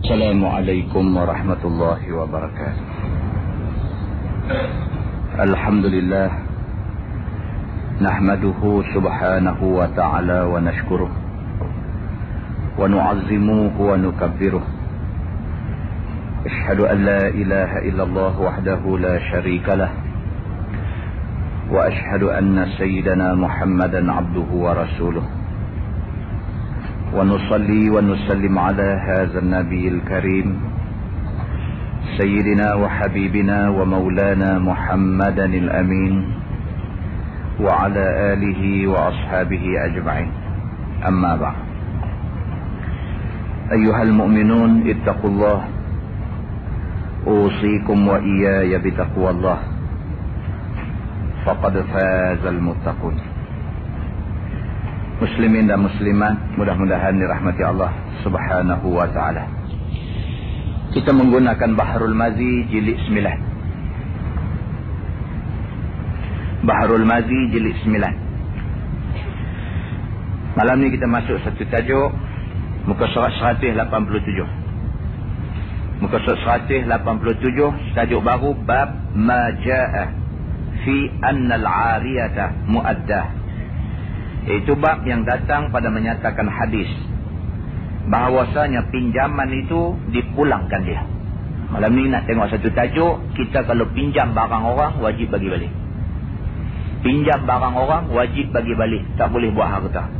Assalamualaikum warahmatullahi wabarakatuh. Alhamdulillah, nahmaduhu subhanahu wa ta'ala wa nashkuruh wa nu'azzimuhu wa nukabbiruh. Ashhadu an la ilaha illallah wahdahu la sharika lah, wa ashhadu anna sayyidana Muhammadan abduhu wa rasuluh. ونصلي ونسلم على هذا النبي الكريم سيدنا وحبيبنا ومولانا محمدا الأمين وعلى آله وأصحابه أجمعين. أما بعد، أيها المؤمنون اتقوا الله، أوصيكم وإياي بتقوى الله، فقد فاز المتقون. Muslimin dan muslimat, mudah-mudahan dirahmati Allah subhanahu wa ta'ala. Kita menggunakan Bahrul Mazi jilid 9. Bahrul Mazi jilid 9. Malam ni kita masuk satu tajuk, muka surat 187. Muka surat 187, tajuk baru, bab ma ja'a fi anna al-'ariyata mu'addah. Itu bab yang datang pada menyatakan hadis bahawasanya pinjaman itu dipulangkan dia. Malam ni nak tengok satu tajuk, kita kalau pinjam barang orang wajib bagi balik. Pinjam barang orang wajib bagi balik, tak boleh buat harta.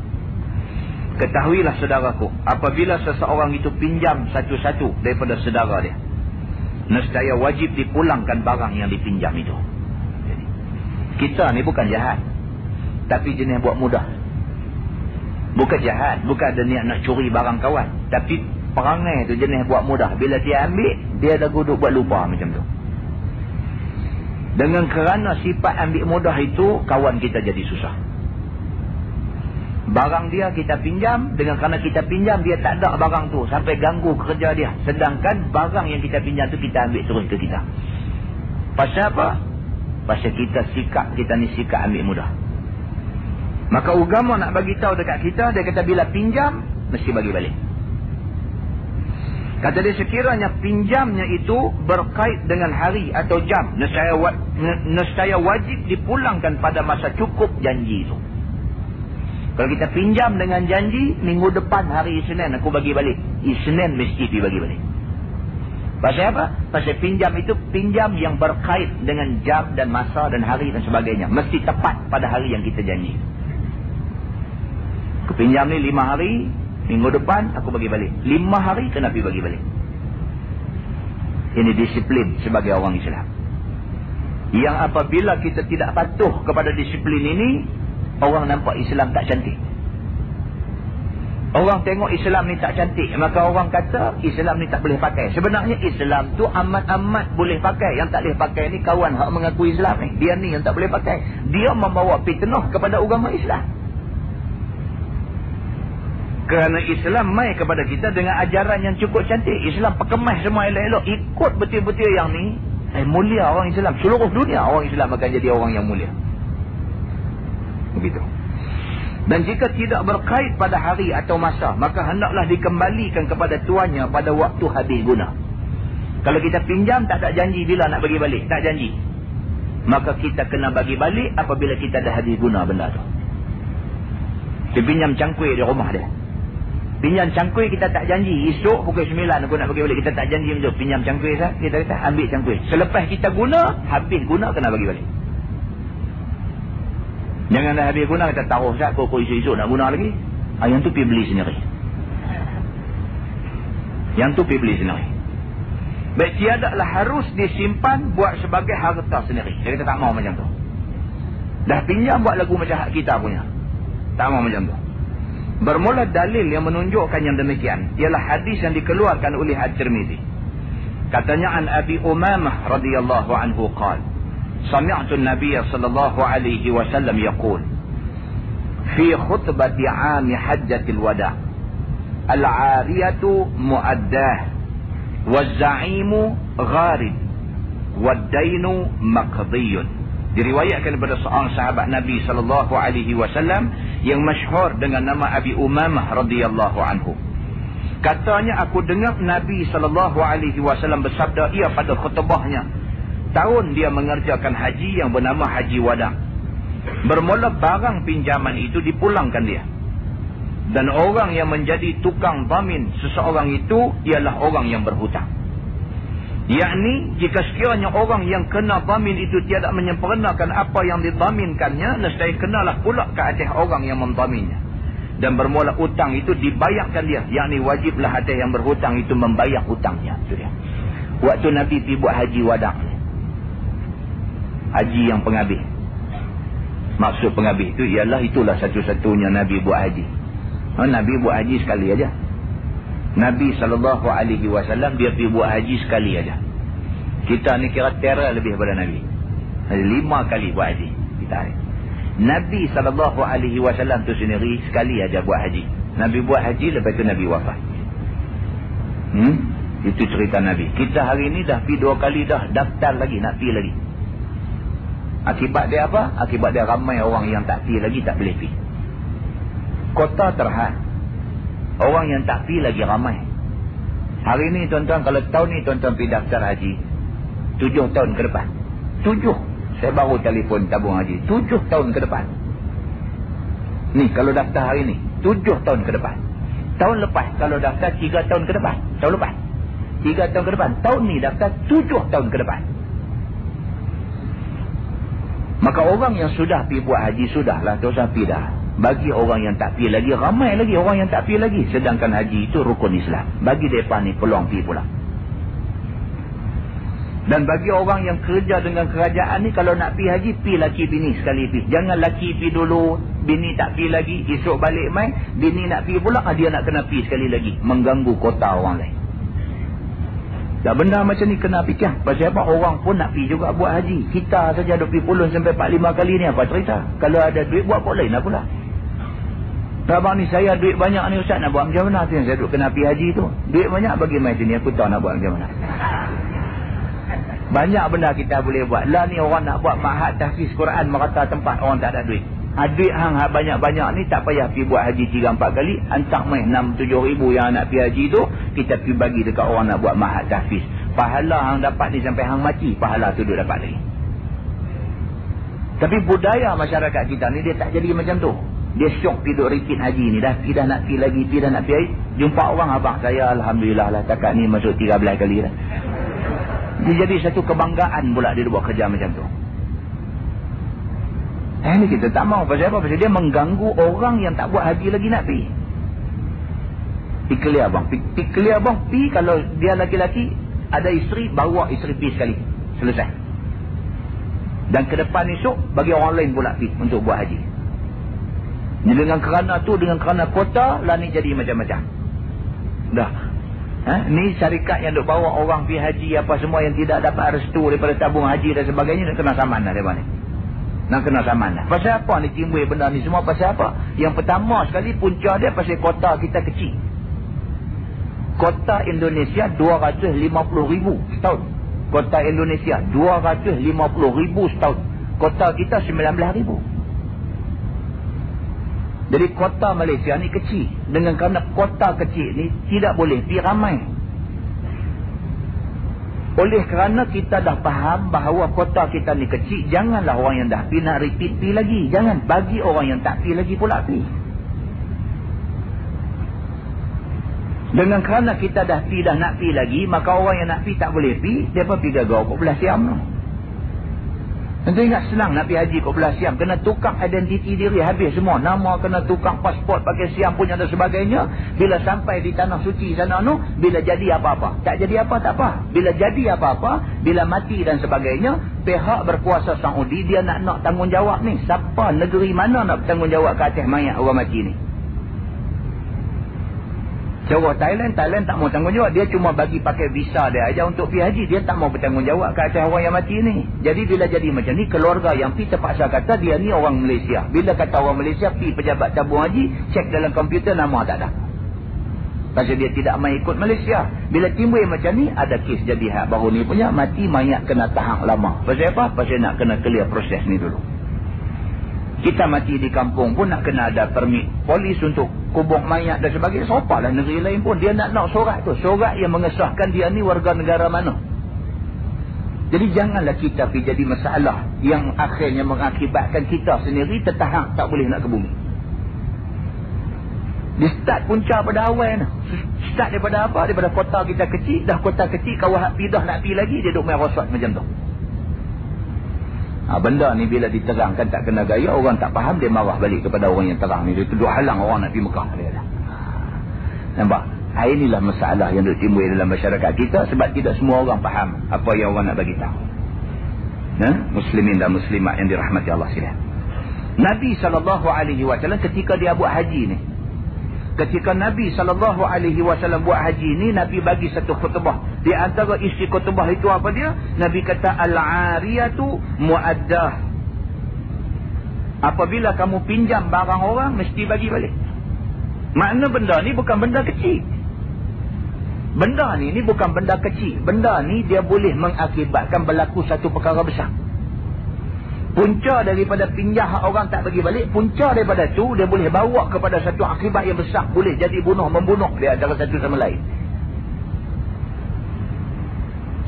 Ketahuilah saudaraku, apabila seseorang itu pinjam satu-satu daripada saudara dia, nescaya wajib dipulangkan barang yang dipinjam itu. Jadi, kita ni bukan jahat, tapi jenis buat mudah. Bukan jahat, bukan ada niat nak curi barang kawan, tapi perangai tu jenis buat mudah. Bila dia ambil, dia dah duduk buat lupa macam tu. Dengan kerana sifat ambil mudah itu, kawan kita jadi susah. Barang dia kita pinjam, dengan kerana kita pinjam, dia tak ada barang tu sampai ganggu kerja dia. Sedangkan barang yang kita pinjam tu kita ambil terus ke kita. Pasal apa? Pasal kita sikap, kita ni sikap ambil mudah. Maka agama nak bagi tahu dekat kita, dia kata bila pinjam mesti bagi balik. Kata dia sekiranya pinjamnya itu berkait dengan hari atau jam, nescaya wajib dipulangkan pada masa cukup janji itu. Kalau kita pinjam dengan janji, minggu depan hari Isnin aku bagi balik, Isnin mesti dibagi balik. Pasal apa? Pasal pinjam itu pinjam yang berkait dengan jam dan masa dan hari dan sebagainya, mesti tepat pada hari yang kita janji. Aku pinjam ni 5 hari, minggu depan aku bagi balik. 5 hari kena pergi bagi balik. Ini disiplin sebagai orang Islam. Yang apabila kita tidak patuh kepada disiplin ini, orang nampak Islam tak cantik. Orang tengok Islam ni tak cantik, maka orang kata Islam ni tak boleh pakai. Sebenarnya Islam tu amat-amat boleh pakai. Yang tak boleh pakai ni kawan hak mengaku Islam ni. Dia ni yang tak boleh pakai. Dia membawa fitnah kepada agama Islam. Kerana Islam mai kepada kita dengan ajaran yang cukup cantik. Islam perkemas semua elok-elok. Ikut betul-betul yang ni, mulia orang Islam. Seluruh dunia orang Islam akan jadi orang yang mulia. Begitu. Dan jika tidak berkait pada hari atau masa, maka hendaklah dikembalikan kepada tuannya pada waktu habis guna. Kalau kita pinjam tak ada janji bila nak bagi balik, tak janji, maka kita kena bagi balik apabila kita dah habis guna benda tu. Kita pinjam cangkui di rumah dia, pinjam cangkui kita tak janji, esok pukul 9 aku nak bagi balik, kita tak janji macam tu. Pinjam cangkui sah, kita kata ambil cangkui, selepas kita guna, habis guna kena bagi balik. Jangan dah habis guna kita taruh sah, kau esok nak guna lagi. Yang tu pergi beli sendiri. Yang tu pergi beli sendiri. Baik, tiadalah harus disimpan buat sebagai harta sendiri. Dia kata tak mau macam tu. Dah pinjam buat lagu macam hak kita punya, tak mau macam tu. Bermula dalil yang menunjukkan yang demikian ialah hadis yang dikeluarkan oleh At-Tirmizi. Katanya an Abi Umamah radhiyallahu anhu qala sami'tu an-nabiy sallallahu alaihi wasallam yaqul fi khutbati 'am hajjatil wada' al-'ariyatu mu'addah waz-za'imu gharib wad-dainu maqdiyun. Diriwayatkan daripada seorang sahabat Nabi sallallahu alaihi wasallam yang masyhur dengan nama Abi Umamah radhiyallahu anhu. Katanya, aku dengar Nabi SAW bersabda ia pada khutbahnya. Tahun dia mengerjakan haji yang bernama Haji Wada. Bermula barang pinjaman itu dipulangkan dia. Dan orang yang menjadi tukang dhamin seseorang itu ialah orang yang berhutang. Yakni, jika sekiranya orang yang kena dhamin itu tiada menyempurnakan apa yang didhaminkannya, nescaya kenalah pula ke atas orang yang mendhaminnya. Dan bermula hutang itu dibayarkan dia. Yakni wajiblah atas yang berhutang itu membayar hutangnya. Itu dia. Waktu Nabi pergi buat haji wada'. Haji yang penghabis. Maksud penghabis itu ialah itulah satu-satunya Nabi buat haji. Nabi buat haji sekali aja. Nabi SAW dia pergi buat haji sekali aja. Kita ni kira tera lebih daripada Nabi. 5 kali buat haji. Kita ni. Nabi SAW tu sendiri sekali aja buat haji. Nabi buat haji, lepas tu Nabi wafat. Itu cerita Nabi. Kita hari ni dah pergi 2 kali dah, daftar lagi, nak pergi lagi. Akibat dia apa? Akibat dia ramai orang yang tak pergi lagi, tak boleh pergi. Kota terhad. Orang yang tak pergi lagi ramai. Hari ni tuan-tuan, kalau tahun ni tuan-tuan pergi daftar haji, 7 tahun ke depan. 7. Saya baru telefon tabung haji. 7 tahun ke depan. Ni kalau daftar hari ni, 7 tahun ke depan. Tahun lepas kalau daftar 3 tahun ke depan. Tahun lepas 3 tahun ke depan. Tahun ni daftar 7 tahun ke depan. Maka orang yang sudah pergi buat haji, sudahlah, tak usah pergi dah. Bagi orang yang tak pergi lagi, ramai lagi orang yang tak pergi lagi. Sedangkan haji itu rukun Islam. Bagi mereka ni peluang pergi pula. Dan bagi orang yang kerja dengan kerajaan ni, kalau nak pergi haji, pergi laki bini sekali pergi. Jangan laki pergi dulu, bini tak pergi lagi, esok balik main, bini nak pergi pula, dia nak kena pergi sekali lagi. Mengganggu kota orang lain. Dan benda macam ni kena fikir. Pasal apa? Orang pun nak pergi juga buat haji. Kita saja duk pergi pulun sampai 4-5 kali ni, apa cerita? Kalau ada duit buat pun lain lah pula. Abang ni, saya duit banyak ni Ustaz, nak buat macam mana? Tu yang saya duk kena pergi haji tu. Duit banyak bagi mai sini, aku tahu nak buat macam mana. Banyak benda kita boleh buat. Lah ni orang nak buat ma'had tahfiz Quran merata tempat orang tak ada duit. Duit hang banyak-banyak ni tak payah pergi buat haji 3-4 kali. Hantar mai 6-7 ribu yang nak pergi haji tu, kita pergi bagi dekat orang nak buat ma'had tahfiz. Pahala hang dapat ni sampai hang mati, pahala tu duk dapat lagi. Tapi budaya masyarakat kita ni dia tak jadi macam tu. Dia syok pergi duk repeat haji ni. Dah pergi dah nak pergi lagi, pergi dah nak pergi. Jumpa orang, abang saya Alhamdulillah lah takat ni masuk 13 kali dah. Dia jadi satu kebanggaan pula dia buat kerja macam tu. Ini kita tak mau. Pasal apa? Pasal dia mengganggu orang yang tak buat haji lagi nak pergi. Pergi clear bang. Pergi clear bang. Pergi kalau dia laki-laki, ada isteri, bawa isteri pergi sekali. Selesai. Dan ke depan esok, bagi orang lain pula pergi untuk buat haji. Dengan kerana tu, dengan kerana kota, lah ni jadi macam-macam. Dah. Ni syarikat yang duk bawa orang pergi haji apa semua yang tidak dapat restu daripada tabung haji dan sebagainya, nak kena saman dah mereka ni. Nak kena saman dah. Pasal apa ni timbul benda ni semua? Pasal apa? Yang pertama sekali punca dia pasal kota kita kecil. Kota Indonesia 250,000 setahun. Kota Indonesia 250,000 setahun. Kota kita 19,000. Jadi kota Malaysia ni kecil. Dengan kerana kota kecil ni tidak boleh pergi ramai. Oleh kerana kita dah faham bahawa kota kita ni kecil, janganlah orang yang dah pergi nak repeat pergi lagi. Jangan bagi orang yang tak pergi lagi pula pergi. Dengan kerana kita dah pergi dah nak pergi lagi, maka orang yang nak pergi tak boleh pergi, dia pun pergi gagal 14 Siam tu. Tentu ingat senang nak pergi haji 14 Siam. Kena tukar identiti diri habis semua. Nama kena tukar, pasport pakai Siam punya dan sebagainya. Bila sampai di tanah suci sana tu, bila jadi apa-apa. Tak jadi apa, tak apa. Bila jadi apa-apa, bila mati dan sebagainya, pihak berkuasa Saudi, dia nak tanggungjawab ni. Siapa, negeri mana nak bertanggungjawab ke atas mayat orang mati ni? Cara Thailand tak mau tanggungjawab. Dia cuma bagi pakai visa dia aja untuk pergi haji. Dia tak mau bertanggungjawab ke atas orang yang mati ni. Jadi bila jadi macam ni, keluarga yang pergi terpaksa kata dia ni orang Malaysia. Bila kata orang Malaysia, pergi pejabat tabung haji, cek dalam komputer nama tak ada. Pasal dia tidak mahu ikut Malaysia. Bila timbul macam ni, ada kes jadi hak baru ni punya, mati mayat kena tahan lama. Pasal apa? Pasal nak kena clear proses ni dulu. Kita mati di kampung pun nak kena ada permit polis untuk kubur mayat dan sebagainya. Sopalah negeri lain pun dia nak surat tu. Surat yang mengesahkan dia ni warga negara mana. Jadi janganlah kita pergi jadi masalah yang akhirnya mengakibatkan kita sendiri tertahan tak boleh nak ke bumi. Dia start punca pada awal ni. Start daripada apa? Daripada kota kita kecil. Dah kota kecil kau pidah nak pergi lagi dia duk main rosot macam tu. Benda ni bila diterangkan tak kena gaya, orang tak faham, dia marah balik kepada orang yang terang ni. Dia duduk halang orang nak pergi Mekah dia dah. Nampak? Inilah masalah yang duduk timbul dalam masyarakat kita sebab tidak semua orang faham apa yang orang nak bagi tahu. Muslimin dan muslimat yang dirahmati Allah sekalian. Nabi SAW ketika dia buat haji ni, ketika Nabi SAW buat haji ni, Nabi bagi satu khutbah. Di antara isi khutbah itu apa dia? Nabi kata al-ariyatu muaddah. Apabila kamu pinjam barang orang mesti bagi balik. Makna benda ni bukan benda kecil. Benda ni bukan benda kecil. Benda ni dia boleh mengakibatkan berlaku satu perkara besar. Punca daripada pinjam orang tak bagi balik, punca daripada tu dia boleh bawa kepada satu akibat yang besar. Boleh jadi membunuh di antara satu sama lain.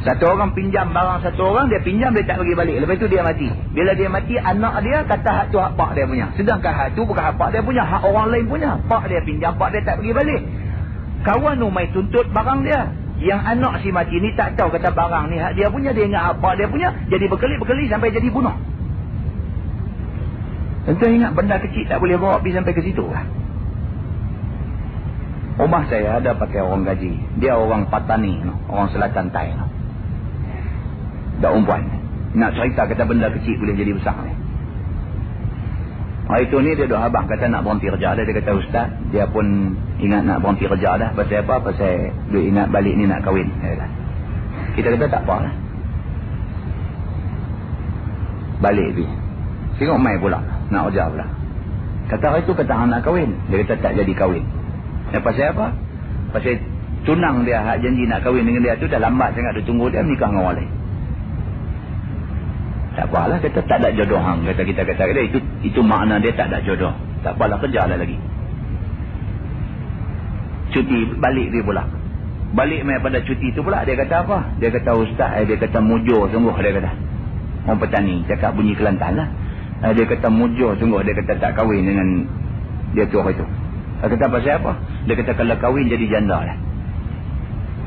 Satu orang pinjam barang satu orang, dia pinjam dia tak bagi balik. Lepas tu dia mati. Bila dia mati, anak dia kata hak tu hak pak dia punya. Sedangkan hak tu bukan hak pak dia punya, hak orang lain punya. Pak dia pinjam, pak dia tak bagi balik. Kawan tu mai tuntut barang dia. Yang anak si mati ni tak tahu kata barang ni hak dia punya, dia ingat hak pak dia punya. Jadi berkeli-berkeli sampai jadi bunuh. Tentu ingat benda kecil tak boleh bawa pergi sampai ke situ lah. Rumah saya ada pakai orang gaji. Dia orang Patani, orang Selatan Thai. Dah umpuan. Nak cerita kata benda kecil boleh jadi besar ni. Hari tu ni dia dah abang kata nak berhenti kerja dah. Dia kata ustaz, dia pun ingat nak berhenti kerja dah. Pasal apa? Pasal dia ingat balik ni nak kahwin. Kita kata tak apa lah. Balik pergi. Tengok mai pula. Nak kerja pula. Kata hari tu kata nak kahwin. Dia kata tak jadi kahwin. Pasal apa? Pasal tunang dia hak janji nak kahwin dengan dia tu dah lambat sangat. Dia tunggu dia menikah dengan orang lain. Tak apalah, kata tak ada jodoh hang. Kata kita itu makna dia tak ada jodoh. Tak apalah, kerjalah lagi. Cuti balik dia pula. Balik mai pada cuti tu pula dia kata apa? Dia kata ustaz, dia kata mujur sungguh dia kata. Orang petani cakap bunyi Kelantan lah. Dia kata mujur sungguh, dia kata tak kahwin dengan dia tu itu. Dia kata pasal apa? Dia kata kalau kahwin jadi janda lah.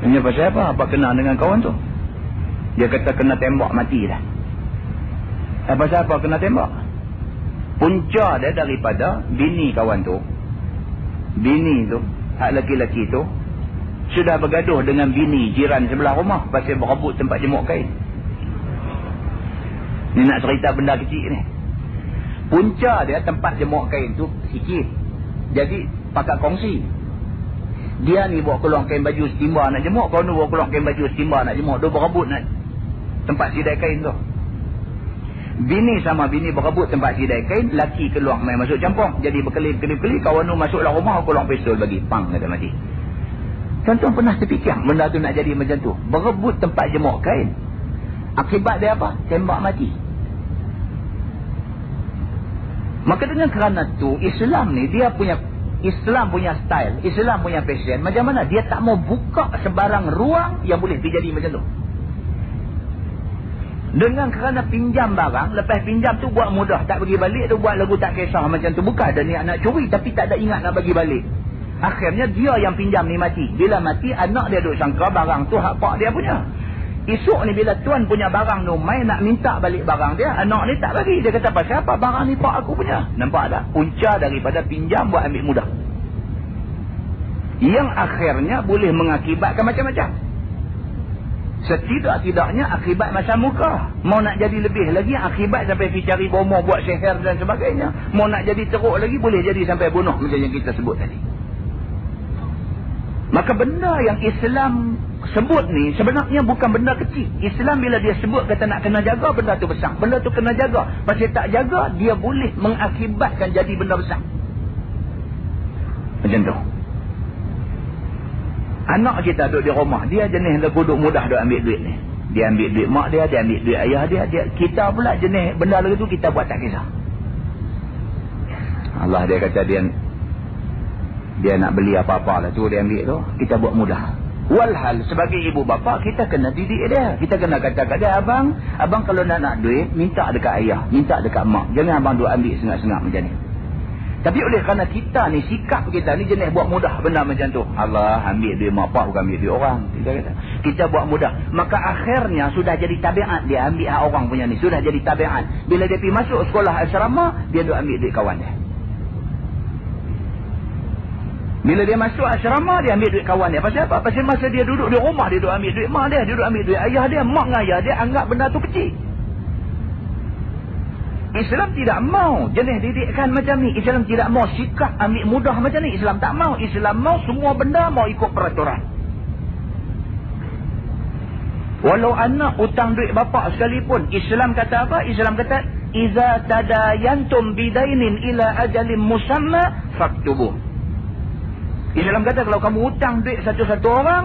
Ini pasal apa? Apa kena dengan kawan tu? Dia kata kena tembak mati dah. Pasal apa kena tembak? Punca dia daripada bini kawan tu. Bini tu, hak lelaki-lelaki tu sudah bergaduh dengan bini jiran sebelah rumah pasal berebut tempat jemuk kain. Ni nak cerita benda kecil ni. Punca dia tempat jemuk kain tu sikit. Jadi pakat kongsi. Dia ni bawa keluar kain baju setimba nak jemuk, kau ni bawa keluar kain baju setimba nak jemuk. Dia berebut nak tempat sidai kain tu. Bini sama bini berebut tempat sidai kain, laki keluar main masuk campur. Jadi berkelip-kelip-kelip, kawan tu masuklah rumah, keluar pistol bagi. Pang, kata mati. Tuan-tuan pernah terfikir benda tu nak jadi macam tu? Berebut tempat jemuk kain. Akibat dia apa? Tembak mati. Maka dengan kerana tu, Islam ni dia punya style, Islam punya fashion. Macam mana? Dia tak mau buka sebarang ruang yang boleh terjadi macam tu. Dengan kerana pinjam barang, lepas pinjam tu buat mudah, tak bagi balik tu buat lagu tak kisah macam tu. Bukan ada niat nak curi, tapi tak ada ingat nak bagi balik. Akhirnya dia yang pinjam ni mati. Bila mati, anak dia duk sangka barang tu hak pak dia punya. Esok ni bila tuan punya barang tu main nak minta balik barang dia, anak ni tak bagi. Dia kata pasal apa? Barang ni pak aku punya. Nampak tak? Punca daripada pinjam buat ambil mudah. Yang akhirnya boleh mengakibatkan macam-macam. Setidak-tidaknya akibat masa muka. Mau nak jadi lebih lagi, akibat sampai pergi cari bomoh, buat sihir dan sebagainya. Mau nak jadi teruk lagi, boleh jadi sampai bunuh macam yang kita sebut tadi. Maka benda yang Islam sebut ni sebenarnya bukan benda kecil. Islam bila dia sebut kata nak kena jaga, benda tu besar. Benda tu kena jaga. Pasal tak jaga, dia boleh mengakibatkan jadi benda besar. Macam tu. Anak kita duduk di rumah, dia jenis duduk mudah duduk ambil duit ni. Dia ambil duit mak dia ambil duit ayah dia. Kita pula jenis benda lagi tu kita buat tak kisah. Allah dia kata dia nak beli apa-apa lah tu, dia ambil tu, kita buat mudah. Walhal sebagai ibu bapa kita kena didik dia. Kita kena kata kat dia, abang kalau nak duit, minta dekat ayah, minta dekat mak. Jangan abang duk ambil sengak-sengak macam ni. Tapi oleh kerana kita ni, sikap kita ni jenis buat mudah benda macam tu. Allah ambil duit mak pak, bukan ambil duit orang. Kita buat mudah. Maka akhirnya sudah jadi tabiat dia ambil hak orang punya ni. Sudah jadi tabiat. Bila dia pergi masuk sekolah asrama, dia duk ambil duit kawan dia. Bila dia masuk asrama, dia ambil duit kawan dia. Pasal apa? Pasal masa dia duduk di rumah, dia duduk ambil duit mak dia. Dia duduk ambil duit ayah dia. Mak dengan ayah dia anggap benda tu kecil. Islam tidak mau jenis didikan macam ni. Islam tidak mau sikap ambil mudah macam ni. Islam tak mau. Islam mau semua benda mau ikut peraturan. Walau anak hutang duit bapa sekalipun, Islam kata apa? Islam kata, "Iza tadayantum bidainin ila ajalin musamma faktubuh." Islam kata kalau kamu hutang duit satu-satu orang,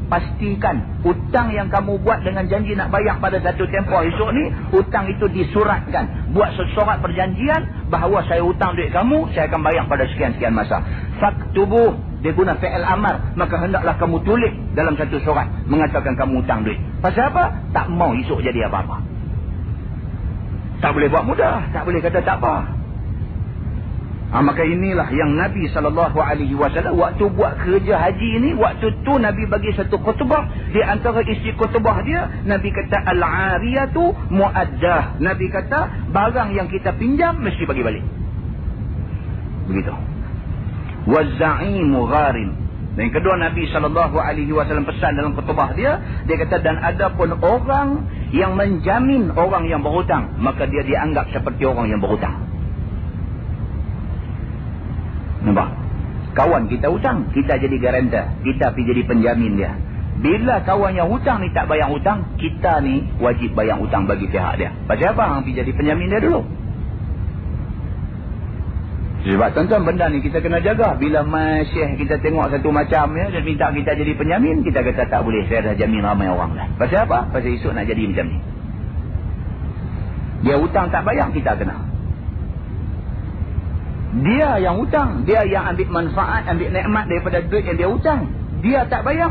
pastikan hutang yang kamu buat dengan janji nak bayar pada satu tempoh esok ni, hutang itu disuratkan. Buat surat perjanjian bahawa saya hutang duit kamu, saya akan bayar pada sekian-sekian masa. Faktubuh, dia guna fi'il amar, maka hendaklah kamu tulis dalam satu surat mengatakan kamu hutang duit. Pasal apa? Tak mau esok jadi apa-apa. Tak boleh buat mudah, tak boleh kata tak apa. Maka inilah yang Nabi SAW waktu buat kerja haji ini, waktu tu Nabi bagi satu khutbah. Di antara isi khutbah dia, Nabi kata al-ariyatu muaddah. Nabi kata barang yang kita pinjam mesti bagi balik. Begitu. Waz-za'imu gharim. Dan yang kedua, Nabi SAW pesan dalam khutbah dia, dia kata dan ada pun orang yang menjamin orang yang berhutang, maka dia dianggap seperti orang yang berhutang. Nampak? Kawan kita hutang, kita jadi garantor, kita pergi jadi penjamin dia. Bila kawan yang hutang ni tak bayar hutang, kita ni wajib bayar hutang bagi pihak dia. Pasal apa? Hang pergi jadi penjamin dia dulu. Sebab tuan-tuan, benda ni kita kena jaga. Bila masyih kita tengok satu macam ya, dia minta kita jadi penjamin, kita kata tak boleh, saya dah jamin ramai orang dah. Pasal apa? Pasal esok nak jadi macam ni. Dia hutang tak bayar, kita kena. Dia yang hutang, dia yang ambil manfaat, ambil nikmat daripada duit yang dia hutang. Dia tak bayar,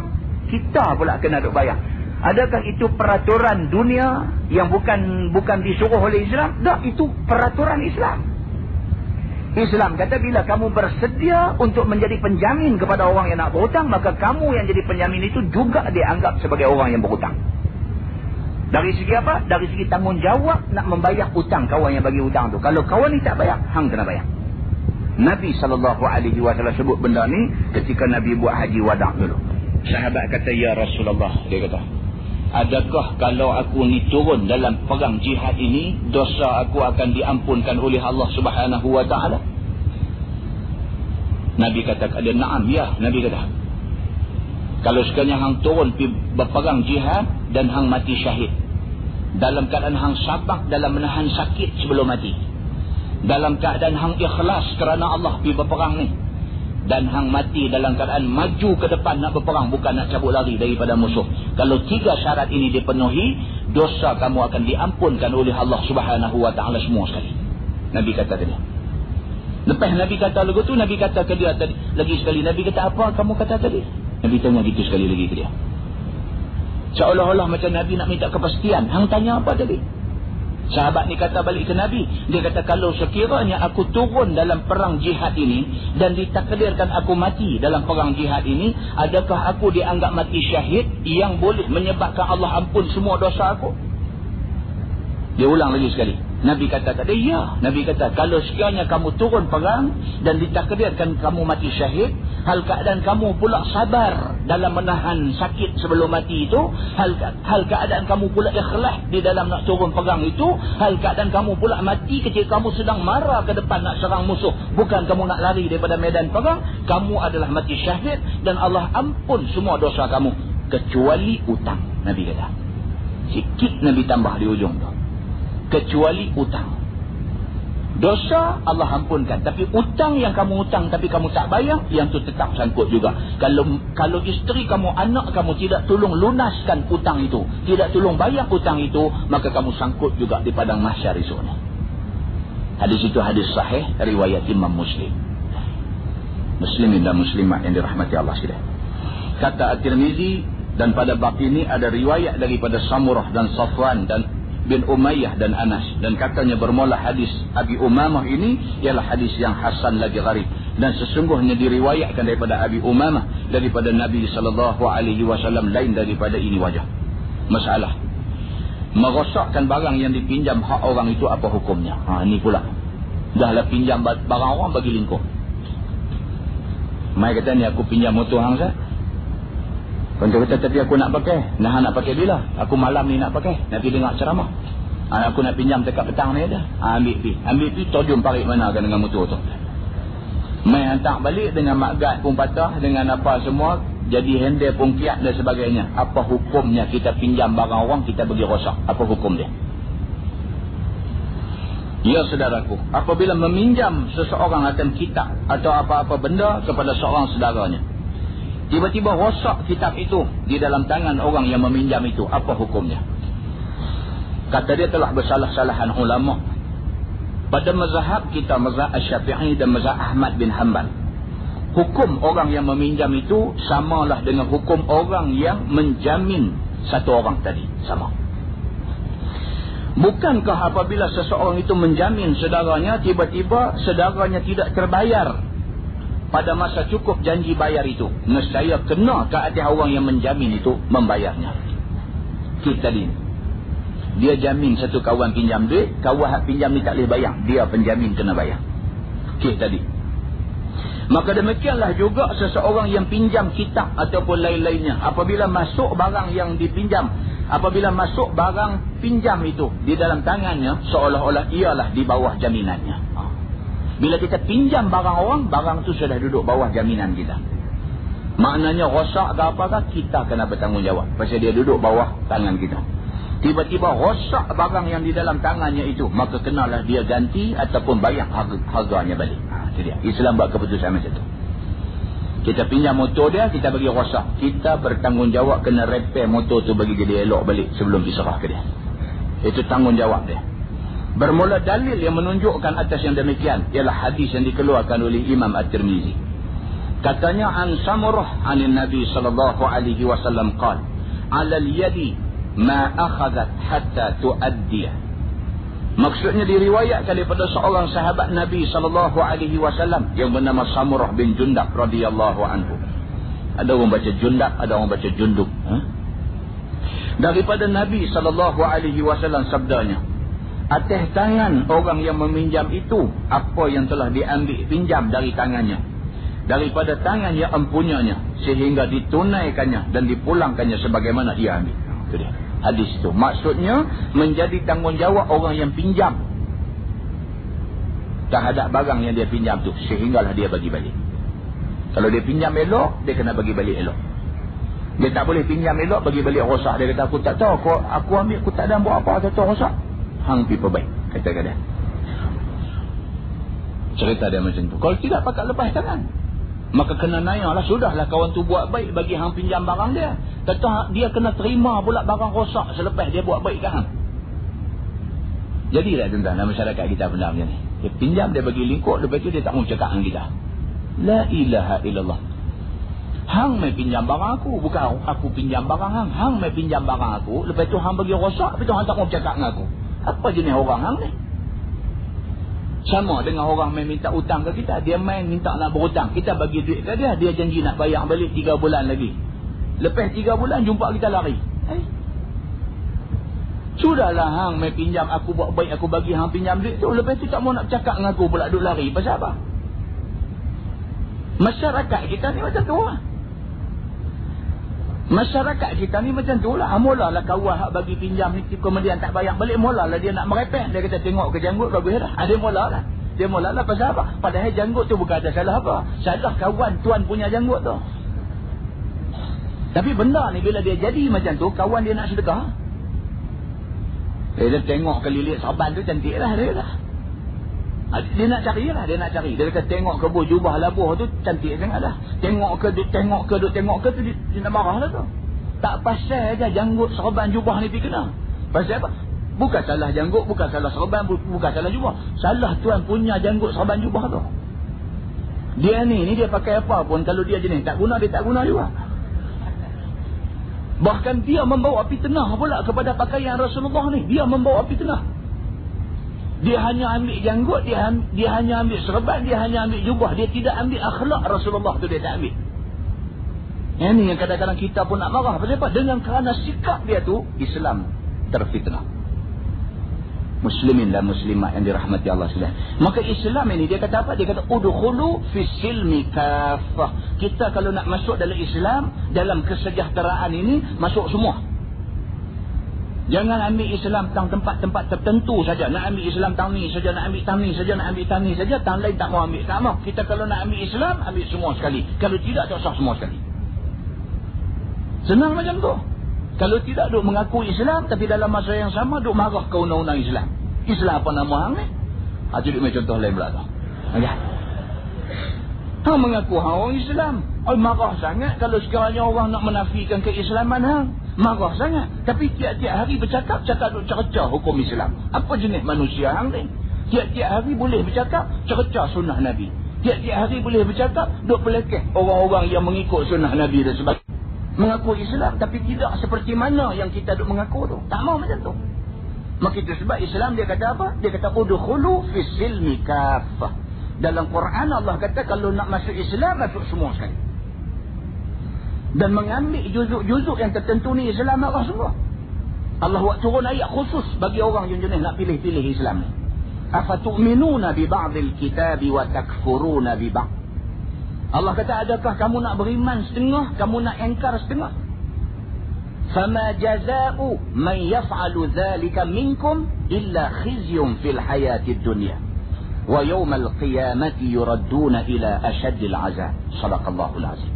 kita pula kena duk bayar. Adakah itu peraturan dunia yang bukan disuruh oleh Islam? Tak, itu peraturan Islam. Islam kata bila kamu bersedia untuk menjadi penjamin kepada orang yang nak berhutang, maka kamu yang jadi penjamin itu juga dianggap sebagai orang yang berhutang. Dari segi apa? Dari segi tanggungjawab nak membayar hutang kawan yang bagi hutang tu. Kalau kawan ni tak bayar, hang kena bayar. Nabi SAW sebut benda ni ketika Nabi buat haji wada' dulu. Sahabat kata, ya Rasulullah, dia kata, adakah kalau aku ni turun dalam perang jihad ini, dosa aku akan diampunkan oleh Allah Subhanahu wa ta'ala? Nabi kata kat dia, na'am, ya. Nabi kata, kalau sekiranya hang turun pergi berperang jihad dan hang mati syahid, dalam keadaan hang sabar dalam menahan sakit sebelum mati, dalam keadaan hang ikhlas kerana Allah pergi berperang ni, dan hang mati dalam keadaan maju ke depan nak berperang, bukan nak cabut lari daripada musuh. Kalau 3 syarat ini dipenuhi, dosa kamu akan diampunkan oleh Allah Subhanahu wa ta'ala semua sekali. Nabi kata tadi. Lepas Nabi kata lagu tu, Nabi kata ke dia tadi, lagi sekali, Nabi kata, apa kamu kata tadi? Nabi tanya gitu sekali lagi ke dia. Seolah-olah macam Nabi nak minta kepastian. Hang tanya apa tadi? Sahabat ni kata balik ke Nabi, dia kata, kalau sekiranya aku turun dalam perang jihad ini dan ditakdirkan aku mati dalam perang jihad ini, adakah aku dianggap mati syahid yang boleh menyebabkan Allah ampun semua dosa aku? Dia ulang lagi sekali. Nabi kata tadi, ya. Nabi kata, kalau sekiranya kamu turun perang dan ditakdirkan kamu mati syahid, hal keadaan kamu pula sabar dalam menahan sakit sebelum mati itu, hal keadaan kamu pula ikhlas di dalam nak turun perang itu, hal keadaan kamu pula mati ketika kamu sedang marah ke depan nak serang musuh, bukan kamu nak lari daripada medan perang, kamu adalah mati syahid dan Allah ampun semua dosa kamu kecuali utang. Nabi kata sikit, Nabi tambah di ujung tu, kecuali utang. Dosa Allah ampunkan, tapi utang yang kamu hutang tapi kamu tak bayar, yang tu tetap sangkut juga. Kalau isteri kamu, anak kamu tidak tolong lunaskan utang itu, tidak tolong bayar utang itu, maka kamu sangkut juga di padang mahsyar esok ni. Hadis itu hadis sahih riwayat Imam Muslim. Muslimin dan muslimat yang dirahmati Allah sekalian. Kata At-Tirmizi, dan pada bab ini ada riwayat daripada Samurah dan Safwan dan bin Umayyah dan Anas, dan katanya bermula hadis Abi Umamah ini ialah hadis yang hasan lagi gharib, dan sesungguhnya diriwayatkan daripada Abi Umamah daripada Nabi SAW lain daripada ini wajah. Masalah merosakkan barang yang dipinjam hak orang itu apa hukumnya? Ini pula dahlah pinjam barang orang bagi lingkup. Mai kata ni aku pinjam motor hang sah. Contoh kata tapi aku nak pakai. Nah nak pakai bila? Aku malam ni nak pakai. Nak pergi dengar ceramah. Aku nak pinjam dekat petang ni dah. Ambil pi tojum parik mana kan dengan motor tu. Mai hantar balik dengan magat pun patah, dengan apa semua, jadi handle pun kiat dan sebagainya. Apa hukumnya kita pinjam barang orang kita bagi rosak? Apa hukum dia? Ya saudaraku, apabila meminjam seseorang akan kitab atau apa-apa benda kepada seorang saudaranya, tiba-tiba rosak kitab itu di dalam tangan orang yang meminjam itu, apa hukumnya? Kata dia telah bersalah-salahan ulama. Pada mazhab kita, mazhab Asy-Syafi'i dan mazhab Ahmad bin Hanbal, hukum orang yang meminjam itu samalah dengan hukum orang yang menjamin satu orang tadi, sama. Bukankah apabila seseorang itu menjamin saudaranya, tiba-tiba saudaranya tidak terbayar pada masa cukup janji bayar itu, nescaya kena ke atas orang yang menjamin itu membayarnya. Kita tadi dia jamin satu kawan pinjam duit, kawan hak pinjam ni tak boleh bayar, dia penjamin kena bayar. Okey tadi. Maka demikianlah juga seseorang yang pinjam kitab ataupun lain-lainnya, apabila masuk barang yang dipinjam, apabila masuk barang pinjam itu di dalam tangannya, seolah-olah ialah di bawah jaminannya. Bila kita pinjam barang orang, barang tu sudah duduk bawah jaminan kita. Maknanya rosak ke apakah, kita kena bertanggungjawab pasal dia duduk bawah tangan kita. Tiba-tiba rosak barang yang di dalam tangannya itu, maka kenalah dia ganti ataupun bayar harganya balik. Itu dia. Islam buat keputusan macam tu. Kita pinjam motor dia, kita bagi rosak, kita bertanggungjawab kena repair motor tu bagi dia elok balik sebelum diserah ke dia. Itu tanggungjawab dia. Bermula dalil yang menunjukkan atas yang demikian ialah hadis yang dikeluarkan oleh Imam At-Tirmizi. Katanya an Samurah anin Nabi sallallahu alaihi wasallam qala, "'Ala al-yadi ma akhadhat hatta tu'addiya." Maksudnya diriwayatkan daripada seorang sahabat Nabi SAW yang bernama Samurah bin Jundab radhiyallahu anhu. Ada orang baca Jundab, ada orang baca Jundub. Daripada Nabi SAW sabdanya, atas tangan orang yang meminjam itu apa yang telah diambil pinjam dari tangannya, daripada tangan yang empunyanya, sehingga ditunaikannya dan dipulangkannya sebagaimana ia ambil. Itu dia. Hadis itu maksudnya menjadi tanggungjawab orang yang pinjam terhadap barang yang dia pinjam tu, sehinggalah dia bagi balik. Kalau dia pinjam elok, dia kena bagi balik elok. Dia tak boleh pinjam elok bagi balik rosak. Dia kata aku tak tahu, aku ambil, aku tak ada buat apa, aku tahu rosak. Hang pi perbaik, kata-kata. Cerita dia macam tu. Kalau tidak pakat lepas tangan, maka kena nayahlah, sudahlah kawan tu buat baik bagi hang pinjam barang dia. Kata dia kena terima pula barang rosak selepas dia buat baik kan hang. Jadilah tuan-tuan dalam masyarakat kita benda macam ni. Dia pinjam, dia bagi lingkup, lepas tu dia tak mau cakap dengan kita. La ilaha illallah. Hang mai pinjam barang aku, bukan aku pinjam barang hang. Hang mai pinjam barang aku, lepas tu hang bagi rosak, lepas tu hang tak mau cakap dengan aku. Apa jenis orang hang ni? Sama dengan orang main minta hutang ke kita. Dia main minta nak berhutang, kita bagi duit ke dia, dia janji nak bayar balik 3 bulan lagi. Lepas 3 bulan jumpa kita lari. Sudahlah hang main pinjam, aku buat baik, aku bagi hang pinjam duit tu, lepas tu tak mau nak cakap dengan aku pula, duk lari. Pasal apa? Masyarakat kita ni macam tu lah. Masyarakat kita ni macam tu lah. Mulalah kawan hak bagi pinjam ni, kemudian tak bayar balik, mulalah dia nak merepek. Dia kata tengok ke janggut bagus dah. Dia mulalah. Dia mulalah pasal apa? Padahal janggut tu bukan ada salah apa. Salah kawan tuan punya janggut tu. Tapi benda ni bila dia jadi macam tu, kawan dia nak sedekah. Dia tengok ke lilit saban tu cantik lah dia lah. Dia nak cari lah, dia nak cari. Dia kata tengok ke jubah labuh tu cantik sangat lah. Tengok ke tu dia nak marah lah tu. Tak pasal aja janggut serban jubah ni pergi kena. Pasal apa? Bukan salah janggut, bukan salah serban, bukan salah jubah. Salah tuan punya janggut serban jubah tu. Dia ni dia pakai apa pun, kalau dia jenis tak guna, dia tak guna juga. Bahkan dia membawa fitnah pula kepada pakaian Rasulullah ni. Dia membawa fitnah. Dia hanya ambil janggut, dia hanya ambil serban, dia hanya ambil jubah. Dia tidak ambil akhlak Rasulullah tu, dia tak ambil. Yang ni yang kadang-kadang kita pun nak marah. Kenapa? Dengan kerana sikap dia tu, Islam terfitnah. Muslimin dan muslimat yang dirahmati Allah sekalian. Maka Islam ini dia kata apa? Dia kata udkhulu fis silmi kaffah. Kita kalau nak masuk dalam Islam, dalam kesejahteraan ini, masuk semua. Jangan ambil Islam tang tempat-tempat tertentu saja. Nak ambil Islam tang ni saja, nak ambil tang ni saja, nak ambil tang ni saja, tang lain tak mau ambil. Tak mau. Kita kalau nak ambil Islam, ambil semua sekali. Kalau tidak, tak usah semua sekali. Senang macam tu. Kalau tidak duk mengaku Islam, tapi dalam masa yang sama duk marah ke undang-undang Islam. Islam apa nama hang ni? Itu duk contoh lain pula tu. Okay. Hang mengaku hang orang Islam. Marah sangat kalau sekiranya orang nak menafikan keislaman hang. Marah sangat. Tapi tiap-tiap hari bercakap, cakap duk cerca hukum Islam. Apa jenis manusia hang ni? Tiap-tiap hari boleh bercakap, cerca sunnah Nabi. Tiap-tiap hari boleh bercakap, duk pelekeh orang-orang yang mengikut sunnah Nabi dan sebagainya. Mengaku Islam tapi tidak seperti mana yang kita duk mengaku tu. Tak mau macam tu. Maka itu sebab Islam dia kata apa? Dia kata udkhulu fis silmi kaffah. Dalam Quran Allah kata kalau nak masuk Islam, masuk semua sekali. Dan mengambil juzuk-juzuk yang tertentu ni Islam marah semua. Allah buat turun ayat khusus bagi orang yang jenis nak pilih-pilih Islam ni. Afatu'minuna bi ba'dil kitabi wa takfuruna bi ba'd. Allah kata, adakah kamu nak beriman setengah, kamu nak engkar setengah? Fama jaza'u man yaf'alu dhalika minkum illa khizyun fil hayatid dunya wa yawmal qiyamati yuradduna ila ashaddil azab. Sadaqallahul azim.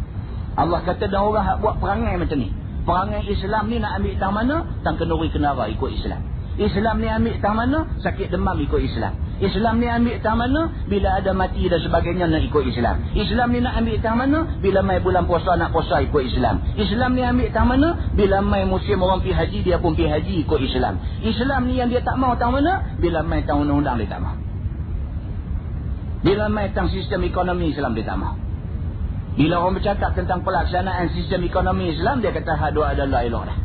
Allah kata dah orang buat perangai macam ni. Perangai Islam ni nak ambil tang mana? Tang kenduri kenara ikut Islam. Islam ni ambil tang mana? Sakit demam ikut Islam. Islam ni ambil tang mana? Bila ada mati dan sebagainya nak ikut Islam. Islam ni nak ambil tang mana? Bila mai bulan puasa nak puasa ikut Islam. Islam ni ambil tang mana? Bila mai musim orang pergi haji dia pun pergi haji ikut Islam. Islam ni yang dia tak mau tang mana? Bila mai tang undang-undang dia tak mau. Bila mai tang sistem ekonomi Islam dia tak mau. Bila orang bercakap tentang pelaksanaan sistem ekonomi Islam, dia kata hadu adalah elok dah.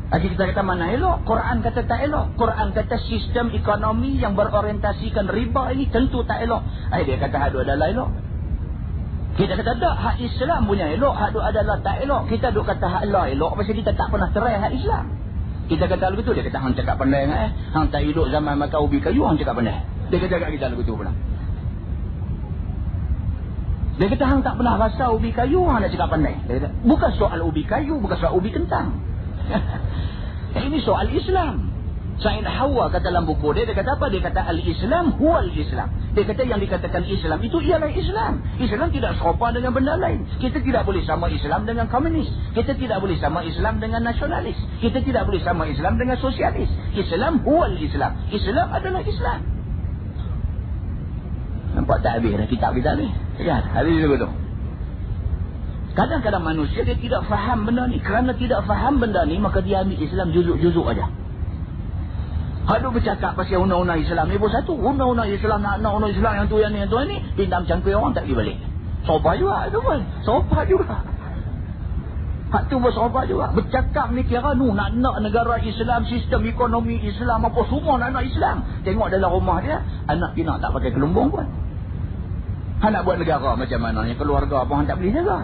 Jadi kita kata mana elok? Quran kata tak elok. Quran kata sistem ekonomi yang berorientasikan riba ini tentu tak elok. Dia kata hadu adalah elok. Kita kata tak, hak Islam punya elok, hadu adalah tak elok. Kita duk kata hak Allah elok pasal kita tak pernah cerai hak Islam. Kita kata begitu, dia kata hang cakap pandai hang tak hidup zaman makan ubi kayu, hang cakap pandai. Dia kata kat kita begitu pula. Dia kata hang tak pernah rasa ubi kayu, hang nak cakap pandai. Dia kata bukan soal ubi kayu, bukan soal ubi kentang. Ini soal Islam. Said Hawa kata dalam buku dia kata apa? Dia kata al-Islam huwal Islam. Dia kata yang dikatakan Islam itu ialah Islam. Islam tidak serupa dengan benda lain. Kita tidak boleh sama Islam dengan komunis. Kita tidak boleh sama Islam dengan nasionalis. Kita tidak boleh sama Islam dengan sosialis. Islam huwal Islam. Islam adalah Islam. Nampak tak habis dah kitab kita ni? Ya, habis dulu tu. Kadang-kadang manusia dia tidak faham benda ni. Kerana tidak faham benda ni, maka dia ambil Islam juzuk-juzuk aja. Haduk bercakap pasal undang-undang Islam ni pun satu. Undang-undang Islam, undang-undang Islam yang tu, yang ni, yang tu, yang ni. Pintam cangkui orang tak pergi balik. Sopa juga tu pun. Sopa juga. Hak tu pun sopa juga. Bercakap ni kira nak negara Islam, sistem ekonomi Islam, apa semua nak Islam. Tengok dalam rumah dia, anak pinak tak pakai kelumbung pun. Han nak buat negara macam mana? Yang keluarga pun han tak boleh jaga.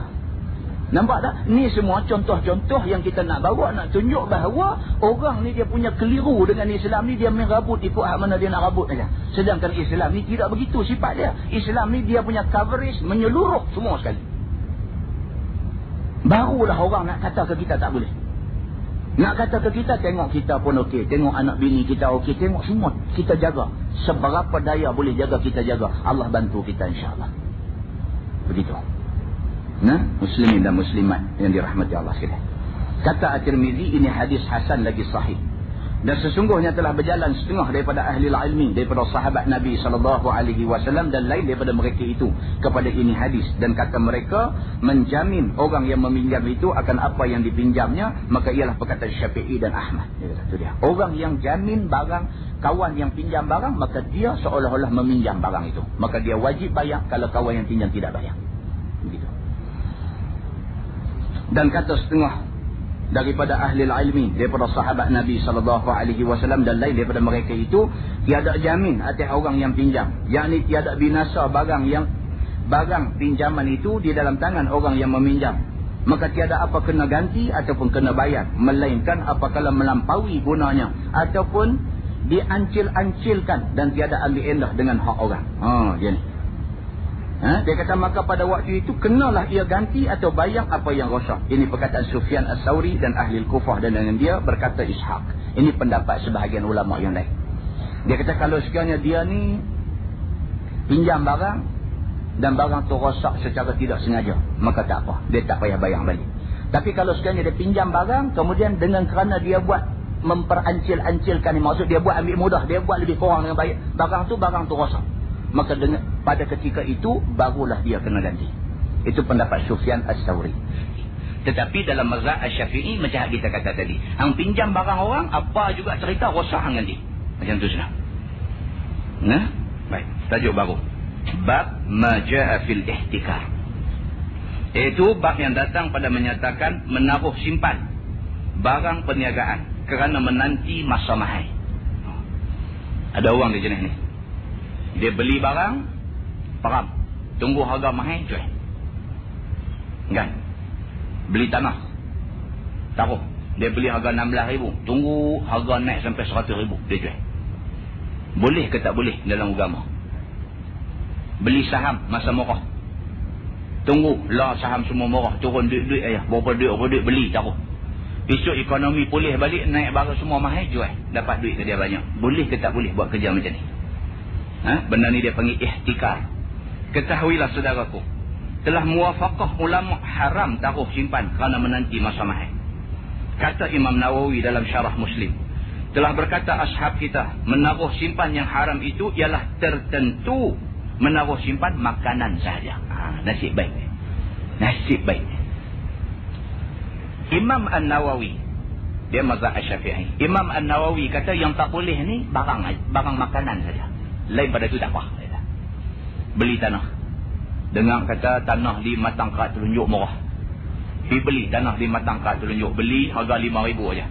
Nampak tak? Ni semua contoh-contoh yang kita nak bawa, nak tunjuk bahawa orang ni dia punya keliru dengan Islam ni, dia main rabut ikut hak mana dia nak rabut saja. Sedangkan Islam ni tidak begitu sifat dia. Islam ni dia punya coverage menyeluruh semua sekali. Barulah orang nak kata ke kita tak boleh. Nak kata ke kita, tengok kita pun okey, tengok anak bini kita okey, tengok semua kita jaga. Seberapa daya boleh jaga kita jaga. Allah bantu kita insya-Allah. Begitu. Nah, muslimin dan muslimat yang dirahmati Allah sekalian. Kata At-Tirmizi, ini hadis hasan lagi sahih. Dan sesungguhnya telah berjalan setengah daripada ahli ilmi, daripada sahabat Nabi SAW dan lain daripada mereka itu kepada ini hadis. Dan kata mereka, menjamin orang yang meminjam itu akan apa yang dipinjamnya, maka ialah perkataan Syafi'i dan Ahmad. Itu dia. Orang yang jamin barang, kawan yang pinjam barang, maka dia seolah-olah meminjam barang itu. Maka dia wajib bayar kalau kawan yang pinjam tidak bayar. Begitu. Dan kata setengah daripada ahli ilmi, daripada sahabat Nabi SAW dan lain daripada mereka itu, tiada jamin atas orang yang pinjam, yakni tiada binasa barang pinjaman itu di dalam tangan orang yang meminjam, maka tiada apa kena ganti ataupun kena bayar, melainkan apabila melampaui gunanya ataupun diancil-ancilkan dan tiada ambil endah dengan hak orang. Dia ni. Dia kata maka pada waktu itu kenalah ia ganti atau bayar apa yang rosak. Ini perkataan Sufyan As-Sauri dan ahli Kufah, dan dengan dia berkata Ishaq. Ini pendapat sebahagian ulama yang lain. Dia kata kalau sekiranya dia ni pinjam barang dan barang tu rosak secara tidak sengaja, maka tak apa, dia tak payah bayar balik. Tapi kalau sekiranya dia pinjam barang, kemudian dengan kerana dia buat memperancil-ancilkan, maksud dia buat ambil mudah, dia buat lebih kurang dengan baik, barang tu rosak, maka pada ketika itu barulah dia kena ganti. Itu pendapat Sufyan As-Sauri. Tetapi dalam mazhab Asy-Syafi'i, macam kita kata tadi, hang pinjam barang orang, apa juga cerita rosak hang ganti. Macam tu sudah. Baik, tajuk baru. Bab ma jaa fil ihtikar. Iaitu bab yang datang pada menyatakan menaruh simpan barang perniagaan kerana menanti masa mahal. Ada orang di jenis ni. Dia beli barang, peram, tunggu harga mahal, jual. Kan? Beli tanah, taruh. Dia beli harga 16,000, tunggu harga naik sampai 100,000, dia jual. Boleh ke tak boleh dalam agama? Beli saham masa murah, tunggu lah saham semua murah, turun duit ayah, berapa duit beli, taruh. Esok ekonomi pulih balik, naik barang semua mahal, jual, dapat duit ke dia banyak. Boleh ke tak boleh buat kerja macam ni? Benda ni dia panggil ihtikar. Ketahuilah saudaraku, telah muwafaqah ulama haram taruh simpan kerana menanti masa mahal. Kata Imam Nawawi dalam syarah Muslim, telah berkata ashab kita, menaruh simpan yang haram itu ialah tertentu menaruh simpan makanan sahaja. Nasib baik. Nasib baik. Imam An-Nawawi, dia mazhab Asy-Syafi'i. Imam An-Nawawi kata yang tak boleh ni barang makanan saja. Lain pada tu tak apa. Beli tanah, dengar kata tanah di Matangkat Telunjuk murah, pergi beli tanah di Matangkat Telunjuk, beli harga 5,000 aja.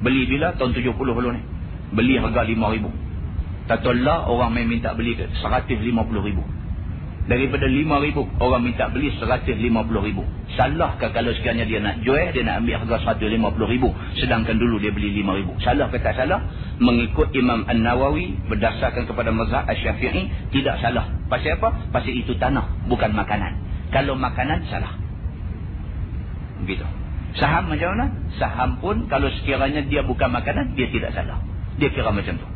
Beli bila? Tahun 70 dulu ni. Beli harga 5,000. Tatolah orang main minta beli ke 150,000. Daripada 5,000 orang minta beli 150,000. Salahkah kalau sekiranya dia nak jual, dia nak ambil harga 150,000, sedangkan dulu dia beli 5,000? Salah ke tak salah? Mengikut Imam An-Nawawi berdasarkan kepada mazhab Asy-Syafi'i, tidak salah. Pasal apa? Pasal itu tanah, bukan makanan. Kalau makanan, salah. Begitu. Saham macam mana? Saham pun kalau sekiranya dia bukan makanan, dia tidak salah. Dia kira macam tu.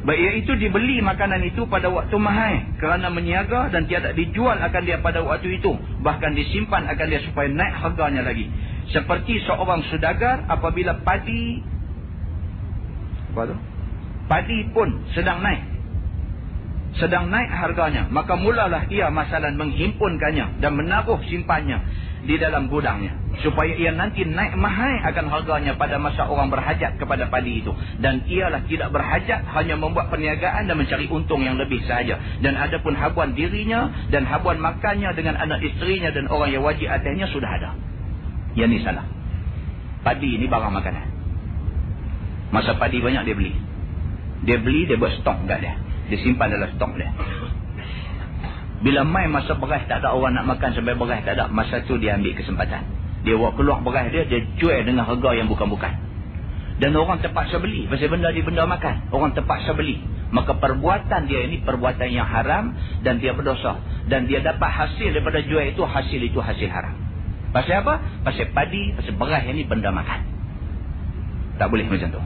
Baik, iaitu dibeli makanan itu pada waktu mahal kerana meniaga dan tiada dijual akan dia pada waktu itu, bahkan disimpan akan dia supaya naik harganya lagi. Seperti seorang saudagar apabila padi pun sedang naik harganya, maka mulalah ia masalah menghimpunkannya dan menaruh simpannya di dalam gudangnya supaya ia nanti naik mahal akan harganya pada masa orang berhajat kepada padi itu, dan ialah tidak berhajat, hanya membuat perniagaan dan mencari untung yang lebih sahaja. Dan adapun habuan dirinya dan habuan makannya dengan anak isterinya dan orang yang wajib atasnya sudah ada. Yang ni salah. Padi ni barang makanan. Masa padi banyak dia beli, dia buat stok kat dia, dia simpan dalam stok dia. Bila mai masa beras tak ada, orang nak makan sampai beras tak ada, masa tu dia ambil kesempatan. Dia buat keluar beras dia jual dengan harga yang bukan-bukan. Dan orang terpaksa beli, pasal benda di benda makan, orang terpaksa beli. Maka perbuatan dia ini perbuatan yang haram dan dia berdosa. Dan dia dapat hasil daripada jual itu, hasil haram. Pasal apa? Pasal padi, pasal beras ini benda makan. Tak boleh macam tu.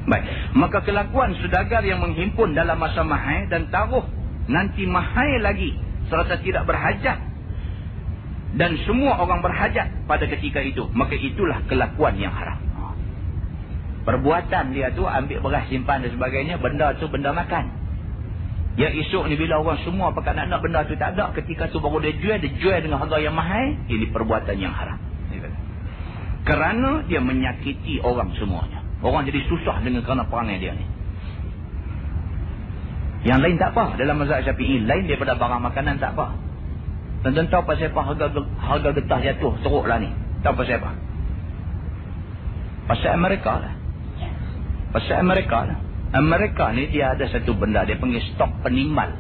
Baik, maka kelakuan saudagar yang menghimpun dalam masa mahal dan taruh nanti mahal lagi serta tidak berhajat, dan semua orang berhajat pada ketika itu, maka itulah kelakuan yang haram. Perbuatan dia tu ambil beras simpan dan sebagainya, benda tu benda makan. Yang esok ni bila orang semua pakat nak benda tu tak ada, ketika tu baru dia jual dengan harga yang mahal. Ini perbuatan yang haram. Kerana dia menyakiti orang semuanya. Orang jadi susah dengan kerana perangai dia ni. Yang lain tak apa. Dalam mazhab Syafi'i, lain daripada barang makanan tak apa. Tuan-tuan tahu pasal apa harga getah jatuh teruk lah ni? Tahu pasal apa? Pasal Amerika lah. Pasal Amerika lah. Amerika ni dia ada satu benda, dia panggil stok penimbal.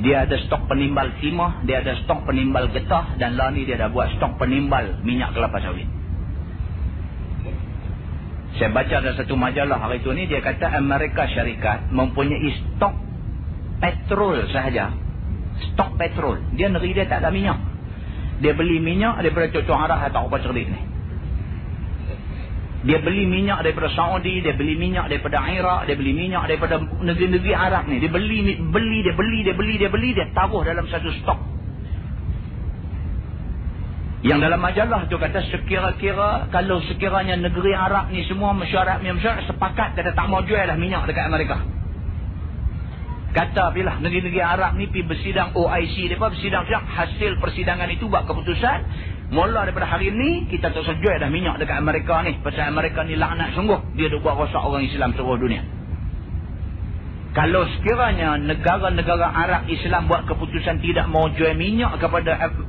Dia ada stok penimbal timah, dia ada stok penimbal getah, dan lah ni dia dah buat stok penimbal minyak kelapa sawit. Saya baca ada satu majalah hari tu ni, dia kata Amerika Syarikat mempunyai stok petrol sahaja. Stok petrol. Dia negeri dia tak ada minyak. Dia beli minyak daripada Cocok Arab atau apa cerdik ni. Dia beli minyak daripada Saudi, dia beli minyak daripada Iraq, dia beli minyak daripada negeri-negeri Arab ni. Dia beli, dia taruh dalam satu stok. Yang dalam majalah tu kata sekira-kira kalau sekiranya negeri Arab ni semua masyarakat sepakat kata tak mau jual lah minyak dekat Amerika. Kata bila negeri-negeri Arab ni pergi bersidang OIC, mereka bersidang hasil persidangan itu buat keputusan. Mula daripada hari ni kita tak sejual dah minyak dekat Amerika ni. Pasal Amerika ni laknat sungguh. Dia dah buat rosak orang Islam seluruh dunia. Kalau sekiranya negara-negara Arab Islam buat keputusan tidak mau jual minyak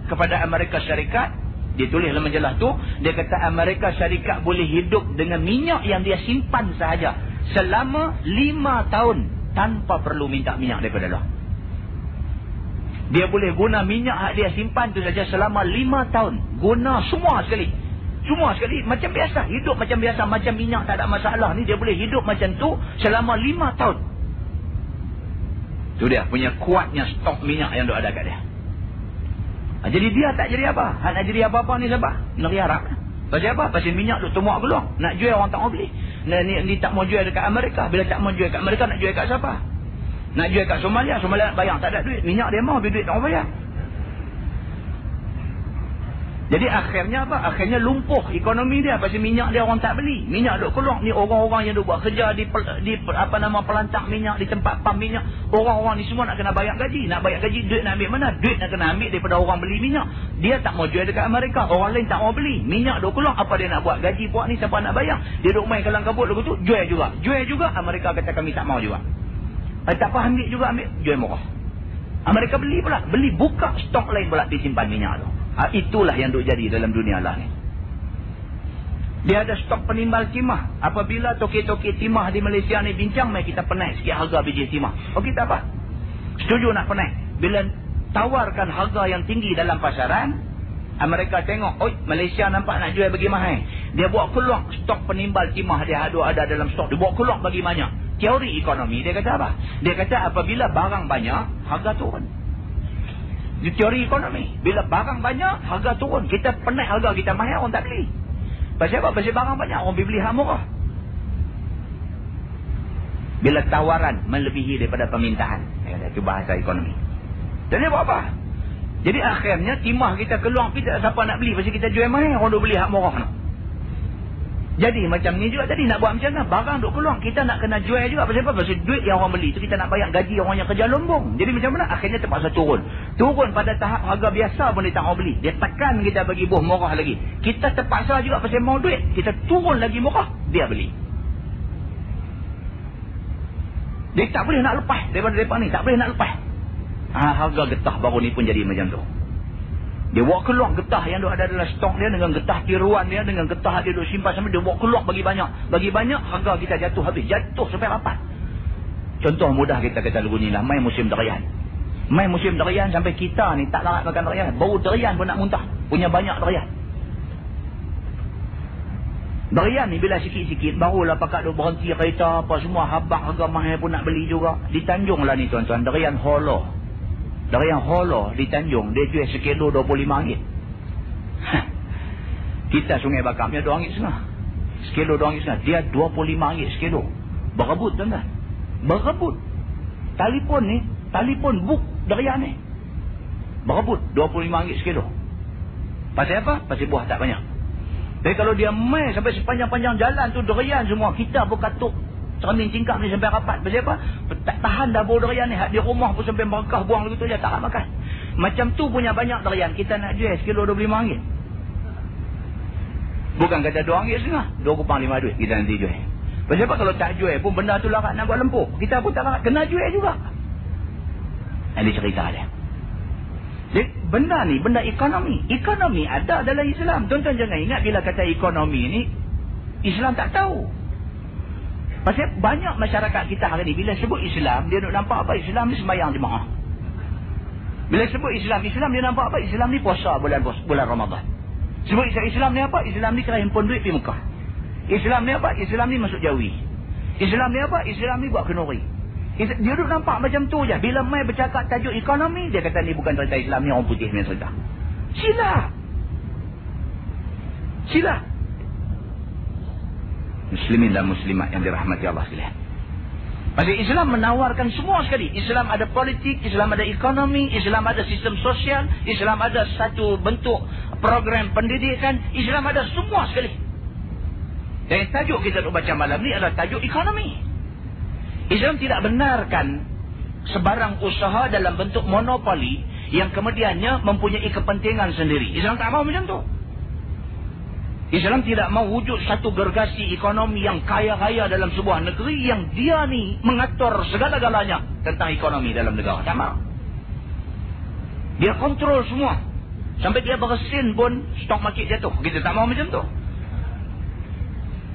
kepada Amerika Syarikat, dia tulis dalam majalah tu, dia kata Amerika Syarikat boleh hidup dengan minyak yang dia simpan sahaja selama 5 tahun tanpa perlu minta minyak daripada luar. Dia boleh guna minyak yang dia simpan tu saja selama 5 tahun. Guna semua sekali. Semua sekali. Macam biasa. Hidup macam biasa. Macam minyak tak ada masalah ni. Dia boleh hidup macam tu selama 5 tahun. Tu dia punya kuatnya stok minyak yang ada kat dia. Jadi dia tak jadi apa? Nak jadi apa-apa ni siapa? Negeri Arab. Pasal apa? Pasal minyak tu temuak keluar. Nak jual orang tak mau beli. Ni tak mau jual dekat Amerika. Bila tak mau jual kat Amerika, nak jual kat siapa? Nak jual kat Somalia nak bayar tak ada duit. Minyak dia mau, duit tak mau bayar. Jadi akhirnya apa? Akhirnya lumpuh ekonomi dia. Pasal minyak dia orang tak beli. Minyak duk keluar. Ni orang-orang yang duk buat kerja di pelantak minyak, di tempat pam minyak. Orang-orang ni semua nak kena bayar gaji. Nak bayar gaji, duit nak ambil mana? Duit nak kena ambil daripada orang beli minyak. Dia tak mau jual dekat Amerika. Orang lain tak mau beli. Minyak duk keluar. Apa dia nak buat? Gaji puak ni siapa nak bayar? Dia duk main kalang kabut duk tu. Jual juga. Jual juga. Amerika kata kami tak mau juga. Tak apa ambil juga, ambil. Jual murah. Amerika beli pula. Beli buka stok lain pula disimpan minyak tu. Itulah yang duk jadi dalam dunia lah ni. Dia ada stok penimbal timah. Apabila toki-toki timah di Malaysia ni bincang, mai kita penaik sikit harga biji timah. Okey tak apa. Setuju nak penaik. Bila tawarkan harga yang tinggi dalam pasaran, Amerika tengok, oi Malaysia nampak nak jual bagi mahal. Dia buat keluar stok penimbal timah dia ada dalam stok. Dia buat keluar bagi banyak. Teori ekonomi dia kata apa? Dia kata apabila barang banyak, harga turun. Di teori ekonomi, bila barang banyak, harga turun. Kita penaik harga kita mahal, orang tak beli. Pasal apa? Pasal barang banyak, orang beli hak murah. Bila tawaran melebihi daripada permintaan. Itu bahasa ekonomi. Jadi buat apa? Jadi akhirnya timah kita keluar, kita siapa nak beli? Pasal kita jual mahal, orang duk beli hak murah. Jadi macam ni juga tadi nak buat macam mana? Barang duk keluar, kita nak kena jual juga. Pasal apa? Pasal duit yang orang beli tu kita nak bayar gaji orang yang kerja lombong. Jadi macam mana? Akhirnya terpaksa turun. Turun pada tahap harga biasa pun dia tak mau beli. Dia tekan kita bagi buah murah lagi. Kita terpaksa juga pasal mau duit. Kita turun lagi murah, dia beli. Dia tak boleh nak lepas daripada mereka ni. Tak boleh nak lepas. Harga getah baru ni pun jadi macam tu. Dia bawa keluar getah yang ada dalam stok dia dengan getah tiruan dia, dengan getah dia duk simpan sampai dia bawa keluar bagi banyak. Bagi banyak, harga kita jatuh habis. Jatuh sampai rapat. Contoh mudah kita kata lagu ni lah. Main musim durian. Main musim durian sampai kita ni tak larat makan durian. Bau durian pun nak muntah. Punya banyak durian. Durian ni bila sikit-sikit barulah pakat duk berhenti kereta apa semua. Habak harga mahal pun nak beli juga. Di Tanjung lah ni tuan-tuan. Durian holo. Durian holo di Tanjung, dia jual sekilo RM25. Kita Sungai Bakam punya RM2.5. Sekilo RM2.5. Dia RM25 sekilo. Berebut tuan-tuan. Berebut. Telefon buk durian ni. Berebut RM25 sekilo. Pasal apa? Pasal buah tak banyak. Tapi kalau dia mai sampai sepanjang-panjang jalan tu durian semua, kita pun katuk cermin tingkap ni sampai rapat. Pasal apa? Tak tahan dah bau durian ni. Di rumah pun sampai berkah buang begitu je, tak nak makan. Macam tu punya banyak durian, kita nak jual sekilo RM25. Bukan kata RM2.50, RM2.5 duit kita nanti jual. Pasal apa? Kalau tak jual pun benda tu larat nak buat lempuk. Kita pun tak larat, kena jual juga. Ini cerita dia. Jadi, benda ni, benda ekonomi. Ekonomi ada dalam Islam. Tuan-tuan jangan ingat bila kata ekonomi ni, Islam tak tahu. Pasal banyak masyarakat kita hari ni, bila sebut Islam, dia nak nampak apa? Islam ni sembahyang jemaah. Bila sebut Islam, dia nampak apa? Islam ni puasa bulan Ramadan. Sebut Islam ni apa? Islam ni kena himpun duit pergi Mekah. Islam ni apa? Islam ni masuk Jawi. Islam ni apa? Islam ni buat kenuri. Dia duduk nampak macam tu je. Bila mai bercakap tajuk ekonomi, dia kata ni bukan cerita Islam, ni orang putih punya cerita. Sila. Muslimin dan muslimat yang dirahmati Allah sekalian. Pasal Islam menawarkan semua sekali. Islam ada politik, Islam ada ekonomi, Islam ada sistem sosial, Islam ada satu bentuk program pendidikan, Islam ada semua sekali. Dan tajuk kita nak baca malam ni adalah tajuk ekonomi. Islam tidak benarkan sebarang usaha dalam bentuk monopoli yang kemudiannya mempunyai kepentingan sendiri. Islam tak mahu macam tu. Islam tidak mahu wujud satu gergasi ekonomi yang kaya raya dalam sebuah negeri yang dia ni mengatur segala-galanya tentang ekonomi dalam negara. Tak mahu. Dia kontrol semua. Sampai dia bersin pun stok market jatuh. Kita tak mahu macam tu.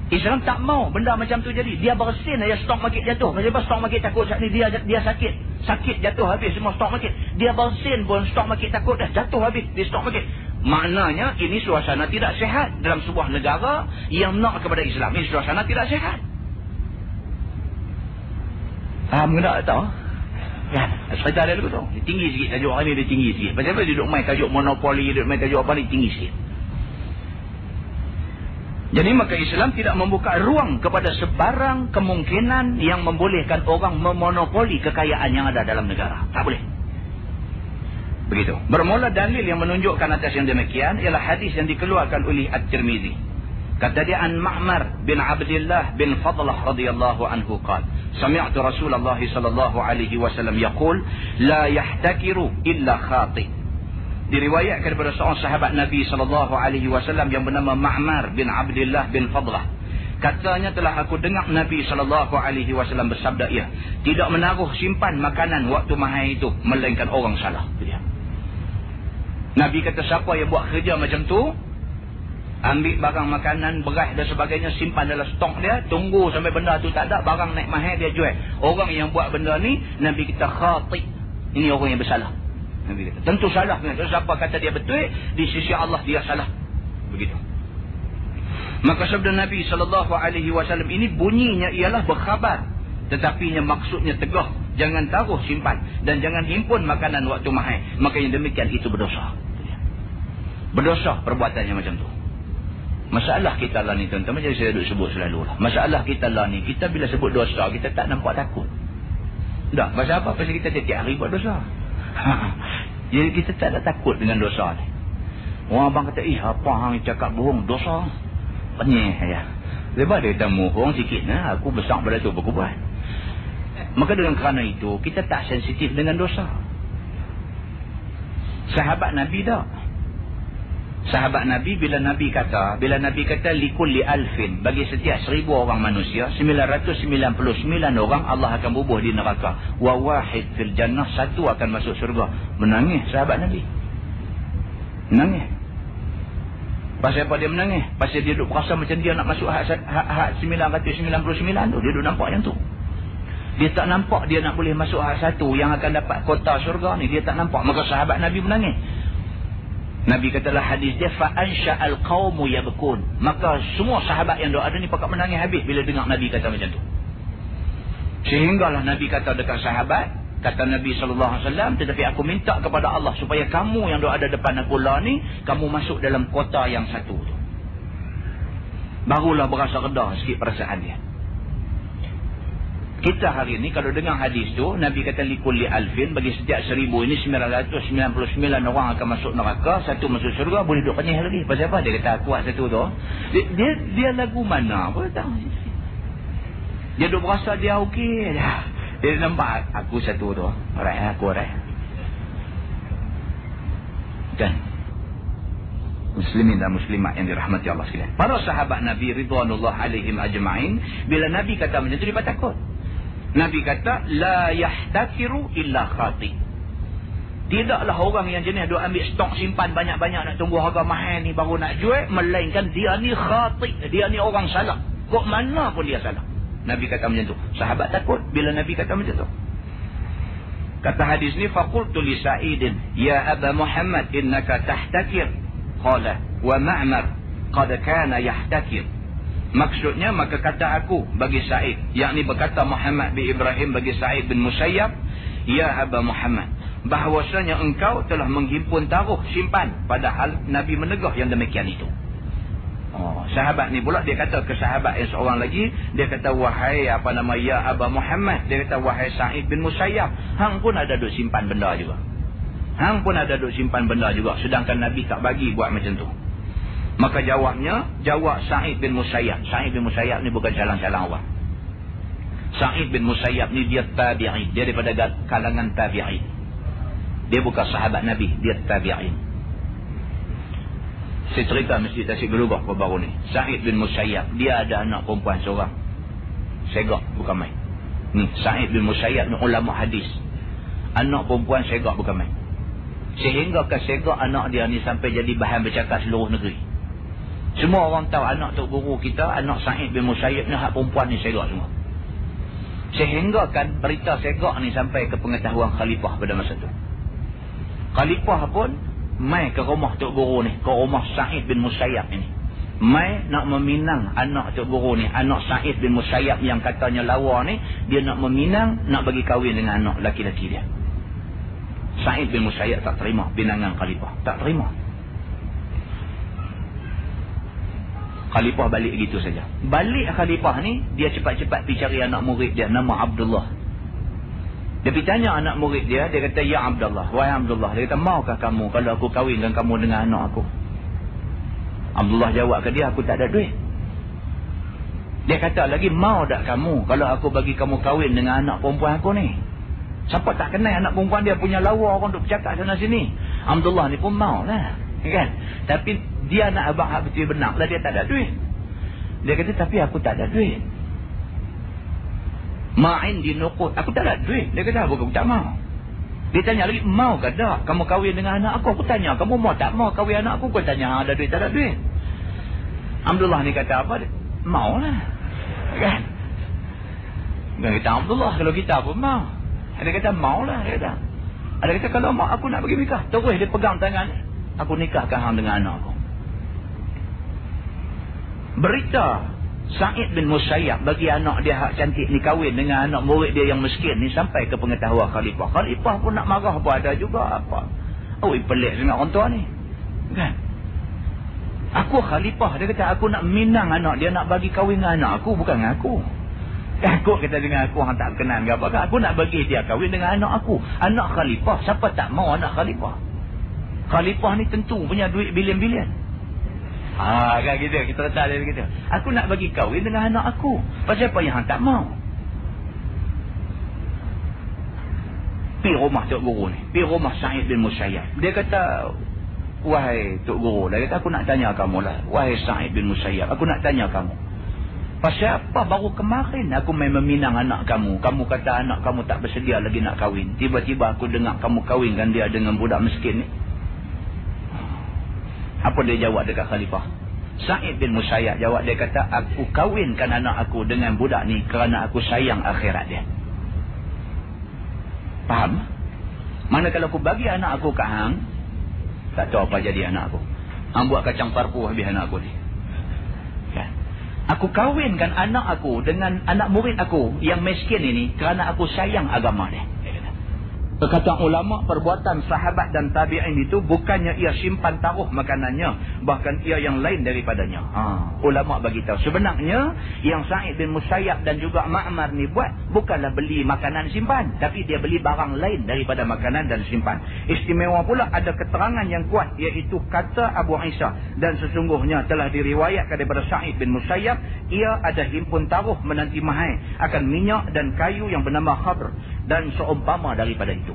Islam tak mau benda macam tu jadi. Dia bersin aja stok market jatuh. Sebab stok market takut saat ni dia sakit. Sakit jatuh habis semua stok market. Dia bersin pun stok market takut dah jatuh habis di stok market. Maknanya ini suasana tidak sihat dalam sebuah negara yang nak kepada Islam. Ini suasana tidak sihat. Faham ke tak tahu? Ya, cerita dia dulu tu. Dia tinggi sikit tajuk hari ni, dia tinggi sikit. Macam mana dia duduk main tajuk monopoli, dia duduk main tajuk apa ni, tinggi sikit. Jadi maka Islam tidak membuka ruang kepada sebarang kemungkinan yang membolehkan orang memonopoli kekayaan yang ada dalam negara. Tak boleh. Begitu. Bermula dalil yang menunjukkan atas yang demikian ialah hadis yang dikeluarkan oleh At-Tirmizi. Kata dia an Ma'mar bin Abdullah bin Fadlah radhiyallahu anhu qala sami'tu Rasulullah sallallahu alaihi wasallam yaqul la yahtakiru illa khati'. Diriwayatkan daripada seorang sahabat Nabi SAW yang bernama Ma'mar bin Abdullah bin Fadlah. Katanya telah aku dengar Nabi SAW bersabda ia, tidak menaruh simpan makanan waktu mahal itu, melainkan orang salah. Nabi kata siapa yang buat kerja macam tu, ambil barang makanan, beras dan sebagainya, simpan dalam stok dia, tunggu sampai benda tu tak ada, barang naik mahal dia jual. Orang yang buat benda ni, Nabi kita khati'. Ini orang yang bersalah. Nabi kata, tentu salah. Siapa kata dia betul, di sisi Allah dia salah. Begitu. Maka sabda Nabi SAW ini bunyinya ialah berkhabar. Tetapinya maksudnya tegah. Jangan taruh simpan. Dan jangan himpun makanan waktu mahal. Maka yang demikian itu berdosa. Berdosa perbuatannya macam tu. Masalah kita lah ni tuan-tuan. Macam saya duk sebut selalu lah. Masalah kita lah ni. Kita bila sebut dosa, kita tak nampak takut. Tak. Pasal apa? Pasal kita tiap hari buat dosa. Jadi kita tak ada takut dengan dosa ni. Orang abang kata, apa hang cakap bohong, dosa. Penyih ya. Lepas dia kata bohong sikit nah, aku besar pada tu aku buat. Maka dengan kerana itu kita tak sensitif dengan dosa. Sahabat Nabi dah. Sahabat Nabi bila Nabi kata likulli alfin, bagi setiap 1000 orang manusia 999 orang Allah akan bubuh di neraka, wa wahid fil jannah, satu akan masuk syurga. Menangis sahabat Nabi. Menangis. Pasal apa dia menangis? Pasal dia duduk berasa macam dia nak masuk hak 999 tu. Dia duduk nampak yang tu. Dia tak nampak dia nak boleh masuk hak satu yang akan dapat kota syurga ni. Dia tak nampak. Maka sahabat Nabi menangis. Nabi katalah hadis dia fa'ansha'al qaumu yabkun. Maka semua sahabat yang ada ni pakat menangis habis bila dengar Nabi kata macam tu. Sehinggalah Nabi kata dekat sahabat, kata Nabi SAW, tetapi aku minta kepada Allah supaya kamu yang ada depan aku lah ni, kamu masuk dalam kota yang satu tu. Barulah berasa redah sikit perasaan dia. Kita hari ni kalau dengar hadis tu, Nabi kata likulli alfin, bagi setiap 1000 ini 999 orang akan masuk neraka, satu masuk syurga, boleh duduk kenyah lagi. Pasal apa? Dia kata kuat satu tu. Dia lagu mana pun tak tahu. Dia duk berasa dia okey dah. Dia nampak aku satu tu. Alright, aku alright. Kan? Muslimin dan muslimat yang dirahmati Allah sekalian. Para sahabat Nabi ridwanullah alaihim ajma'in, bila Nabi kata macam tu, dia takut. Nabi kata, la yahtakiru illa khati. Tidaklah orang yang jenis duk ambil stok simpan banyak-banyak nak tunggu harga mahal ni baru nak jual, melainkan dia ni khati. Dia ni orang salah. Kok mana pun dia salah. Nabi kata macam tu. Sahabat takut bila Nabi kata macam tu. Kata hadis ni, faqultu li Sa'idin, ya Aba Muhammad, innaka tahtakir. Qala, wa Ma'mar qad kana yahtakir. Maksudnya, maka kata aku bagi Sa'id, yakni berkata Muhammad bin Ibrahim bagi Sa'id bin Musayyab, ya Aba Muhammad, bahawasanya engkau telah menghimpun taruh simpan, padahal Nabi menegur yang demikian itu. Sahabat ni pula dia kata ke sahabat yang seorang lagi, dia kata, wahai apa nama, ya Aba Muhammad, dia kata, wahai Sa'id bin Musayyab, hang pun ada duk simpan benda juga. Hang pun ada duk simpan benda juga, sedangkan Nabi tak bagi buat macam tu. Maka jawab Sa'id bin Musayyab. Sa'id bin Musayyab ni bukan calang-calang orang. Sa'id bin Musayyab ni dia tabi'in. Dia daripada kalangan tabi'in. Dia bukan sahabat Nabi, dia tabi'in. Saya cerita mesti tak gelugah baru ni. Sa'id bin Musayyab, dia ada anak perempuan seorang. Segak, bukan main. Ni, Sa'id bin Musayyab ni ulama hadis. Anak perempuan segak, bukan main. Sehingga ke segak anak dia ni sampai jadi bahan bercakap seluruh negeri. Semua orang tahu anak Tok Guru kita, anak Sa'id bin Musayyab ni, hak perempuan ni segak semua. Sehingga kan berita segak ni sampai ke pengetahuan khalifah pada masa tu. Khalifah pun mai ke rumah Tok Guru ni, ke rumah Sa'id bin Musayyab ini. Mai nak meminang anak Tok Guru ni, anak Sa'id bin Musayyab yang katanya lawa ni, dia nak meminang, nak bagi kahwin dengan anak laki-laki dia. Sa'id bin Musayyab tak terima pinangan khalifah, tak terima. Khalifah balik gitu saja. Balik khalifah ni, dia cepat-cepat pergi cari anak murid dia, nama Abdullah. Dia pergi tanya anak murid dia, dia kata, ya Abdullah, wahai Abdullah, dia kata, maukah kamu kalau aku kahwinkan kamu dengan anak aku? Abdullah jawab ke dia, aku tak ada duit. Dia kata lagi, mau tak kamu kalau aku bagi kamu kahwin dengan anak perempuan aku ni? Siapa tak kenal anak perempuan dia punya lawa, orang duk bercakap sana sini. Abdullah ni pun mau lah, kan? Tapi dia nak abang hak betul benar lah, dia tak ada duit. Dia kata, tapi aku tak ada duit. Ma'in di nuqud, aku tak ada duit. Dia kata, aku tak mau. Dia tanya lagi, mau ke tak kamu kahwin dengan anak aku? Aku tanya, kamu mau tak mau kahwin anak aku? Kau tanya, ada duit tak ada duit? Abdullah ni kata apa? Mau lah, kan? Dia kata, Abdullah, kalau kita pun mau. Dia kata, mau lah. Dia kata, kalau mau aku nak pergi nikah. Terus dia pegang tangan, aku nikahkan hang dengan anak aku. Berita Sa'id bin Musayyab bagi anak dia hak cantik ni kahwin dengan anak murid dia yang miskin ni sampai ke pengetahuan khalifah. Khalifah pun nak marah apa ada juga apa. Oh, pelik sangat orang tua ni, kan? Aku khalifah, dia kata aku nak minang anak dia, nak bagi kahwin dengan anak aku, bukan dengan aku. Aku kata dengan aku, hang tak kenal ke apa kan? Aku nak bagi dia kahwin dengan anak aku. Anak khalifah, siapa tak mau anak khalifah? Khalifah ni tentu punya duit bilion-bilion. Kan gitu, kita letak dia begitu. Aku nak bagi kahwin dengan anak aku. Pasal apa yang hang tak mau? Pergi rumah Tok Guru ni, pergi rumah Sa'id bin Musayyab. Dia kata, wahai Tok Guru, dia kata, aku nak tanya kamu lah, wahai Sa'id bin Musayyab, aku nak tanya kamu. Pasal apa baru kemarin aku main meminang anak kamu? Kamu kata anak kamu tak bersedia lagi nak kahwin. Tiba-tiba aku dengar kamu kahwinkan dia dengan budak miskin ni. Apa dia jawab dekat khalifah? Sa'id bin Musayyab jawab, dia kata, aku kahwinkan anak aku dengan budak ni kerana aku sayang akhirat dia. Faham? Mana kalau aku bagi anak aku kat hang, tak tahu apa jadi anak aku. Hang buat kacang parpu habis anak aku ni. Kan? Aku kahwinkan anak aku dengan anak murid aku yang miskin ini kerana aku sayang agama dia. Perkataan ulama, perbuatan sahabat dan tabi'in itu bukannya ia simpan taruh makanannya, bahkan ia yang lain daripadanya. Ulama bagi tahu sebenarnya yang Sa'id bin Musayyab dan juga Ma'mar ni buat bukanlah beli makanan simpan, tapi dia beli barang lain daripada makanan dan simpan. Istimewa pula ada keterangan yang kuat, iaitu kata Abu Isa, dan sesungguhnya telah diriwayatkan daripada Sa'id bin Musayyab, ia ada himpun taruh menanti mahal akan minyak dan kayu yang bernama khabr dan seumpama daripada itu.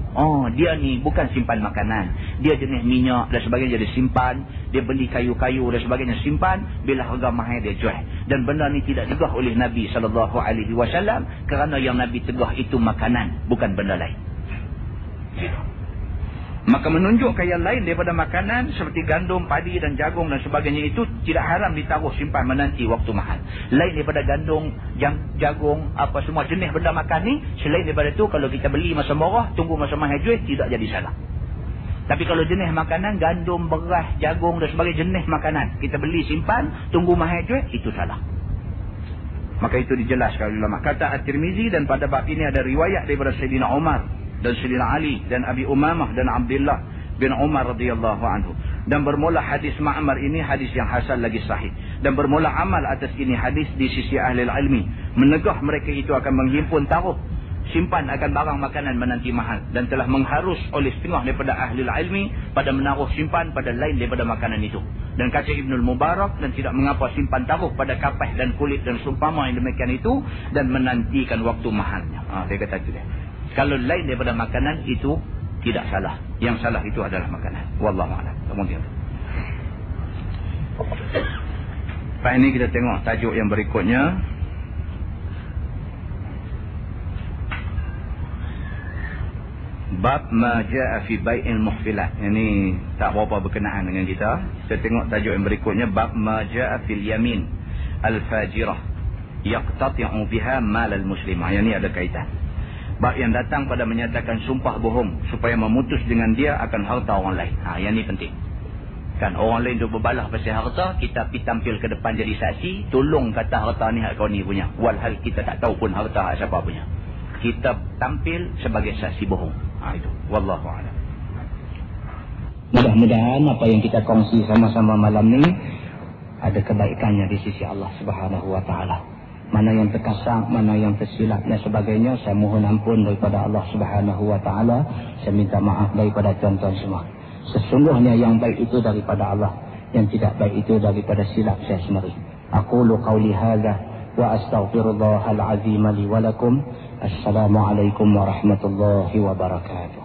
Dia ni bukan simpan makanan, dia jenis minyak dan sebagainya dia simpan, dia beli kayu-kayu dan sebagainya simpan, bila harga mahal dia jual. Dan benda ni tidak tegah oleh Nabi SAW, kerana yang Nabi tegah itu makanan, bukan benda lain. Maka menunjukkan yang lain daripada makanan seperti gandum, padi dan jagung dan sebagainya itu tidak haram ditaruh simpan menanti waktu mahal. Lain daripada gandum, jagung, apa semua jenis benda makan ni, selain daripada itu kalau kita beli masa murah, tunggu masa mahal jual, tidak jadi salah. Tapi kalau jenis makanan, gandum, beras, jagung dan sebagainya jenis makanan, kita beli simpan, tunggu mahal jual, itu salah. Maka itu dijelaskan oleh ulama. Kata At-Tirmizi, dan pada bab ini ada riwayat daripada Sayyidina Umar dan Sayyidina Ali dan Abi Umamah dan Abdullah bin Umar radhiyallahu anhu. Dan bermula hadis Ma'mar ini hadis yang hasan lagi sahih. Dan bermula amal atas ini hadis di sisi ahli ilmi. Menegah mereka itu akan menghimpun taruh simpan akan barang makanan menanti mahal. Dan telah mengharus oleh setengah daripada ahli ilmi pada menaruh simpan pada lain daripada makanan itu. Dan kata Ibnul Mubarak, dan tidak mengapa simpan taruh pada kapas dan kulit dan seumpama yang demikian itu, dan menantikan waktu mahalnya. Dia kata itu dia. Kalau lain daripada makanan itu tidak salah. Yang salah itu adalah makanan. Wallahu a'lam. Kemudian Pak, ini kita tengok tajuk yang berikutnya. Bab ma ja'a fi bai'il muhfilat. Ini tak berapa berkenaan dengan kita. Kita tengok tajuk yang berikutnya. Bab ma ja'a fil yamin al-fajirah yaqtati'u biha mal al-muslimah. Yang ini ada kaitan. Bab yang datang pada menyatakan sumpah bohong supaya memutus dengan dia akan harta orang lain. Yang ni penting. Kan orang lain duk berbalah pasal harta, kita pergi tampil ke depan jadi saksi, tolong kata harta ni hak kau ni punya. Walhal kita tak tahu pun harta hak siapa punya. Kita tampil sebagai saksi bohong. Itu. Wallahu a'lam. Mudah-mudahan apa yang kita kongsi sama-sama malam ni ada kebaikannya di sisi Allah Subhanahu wa taala. Mana yang terkasar, mana yang tersilap dan sebagainya, saya mohon ampun daripada Allah Subhanahu wa taala. Saya minta maaf daripada tuan-tuan semua. Sesungguhnya yang baik itu daripada Allah, yang tidak baik itu daripada silap saya sendiri. Aqulu qawli hadza wa astaghfirullahal azim li wa lakum. Assalamualaikum warahmatullahi wabarakatuh.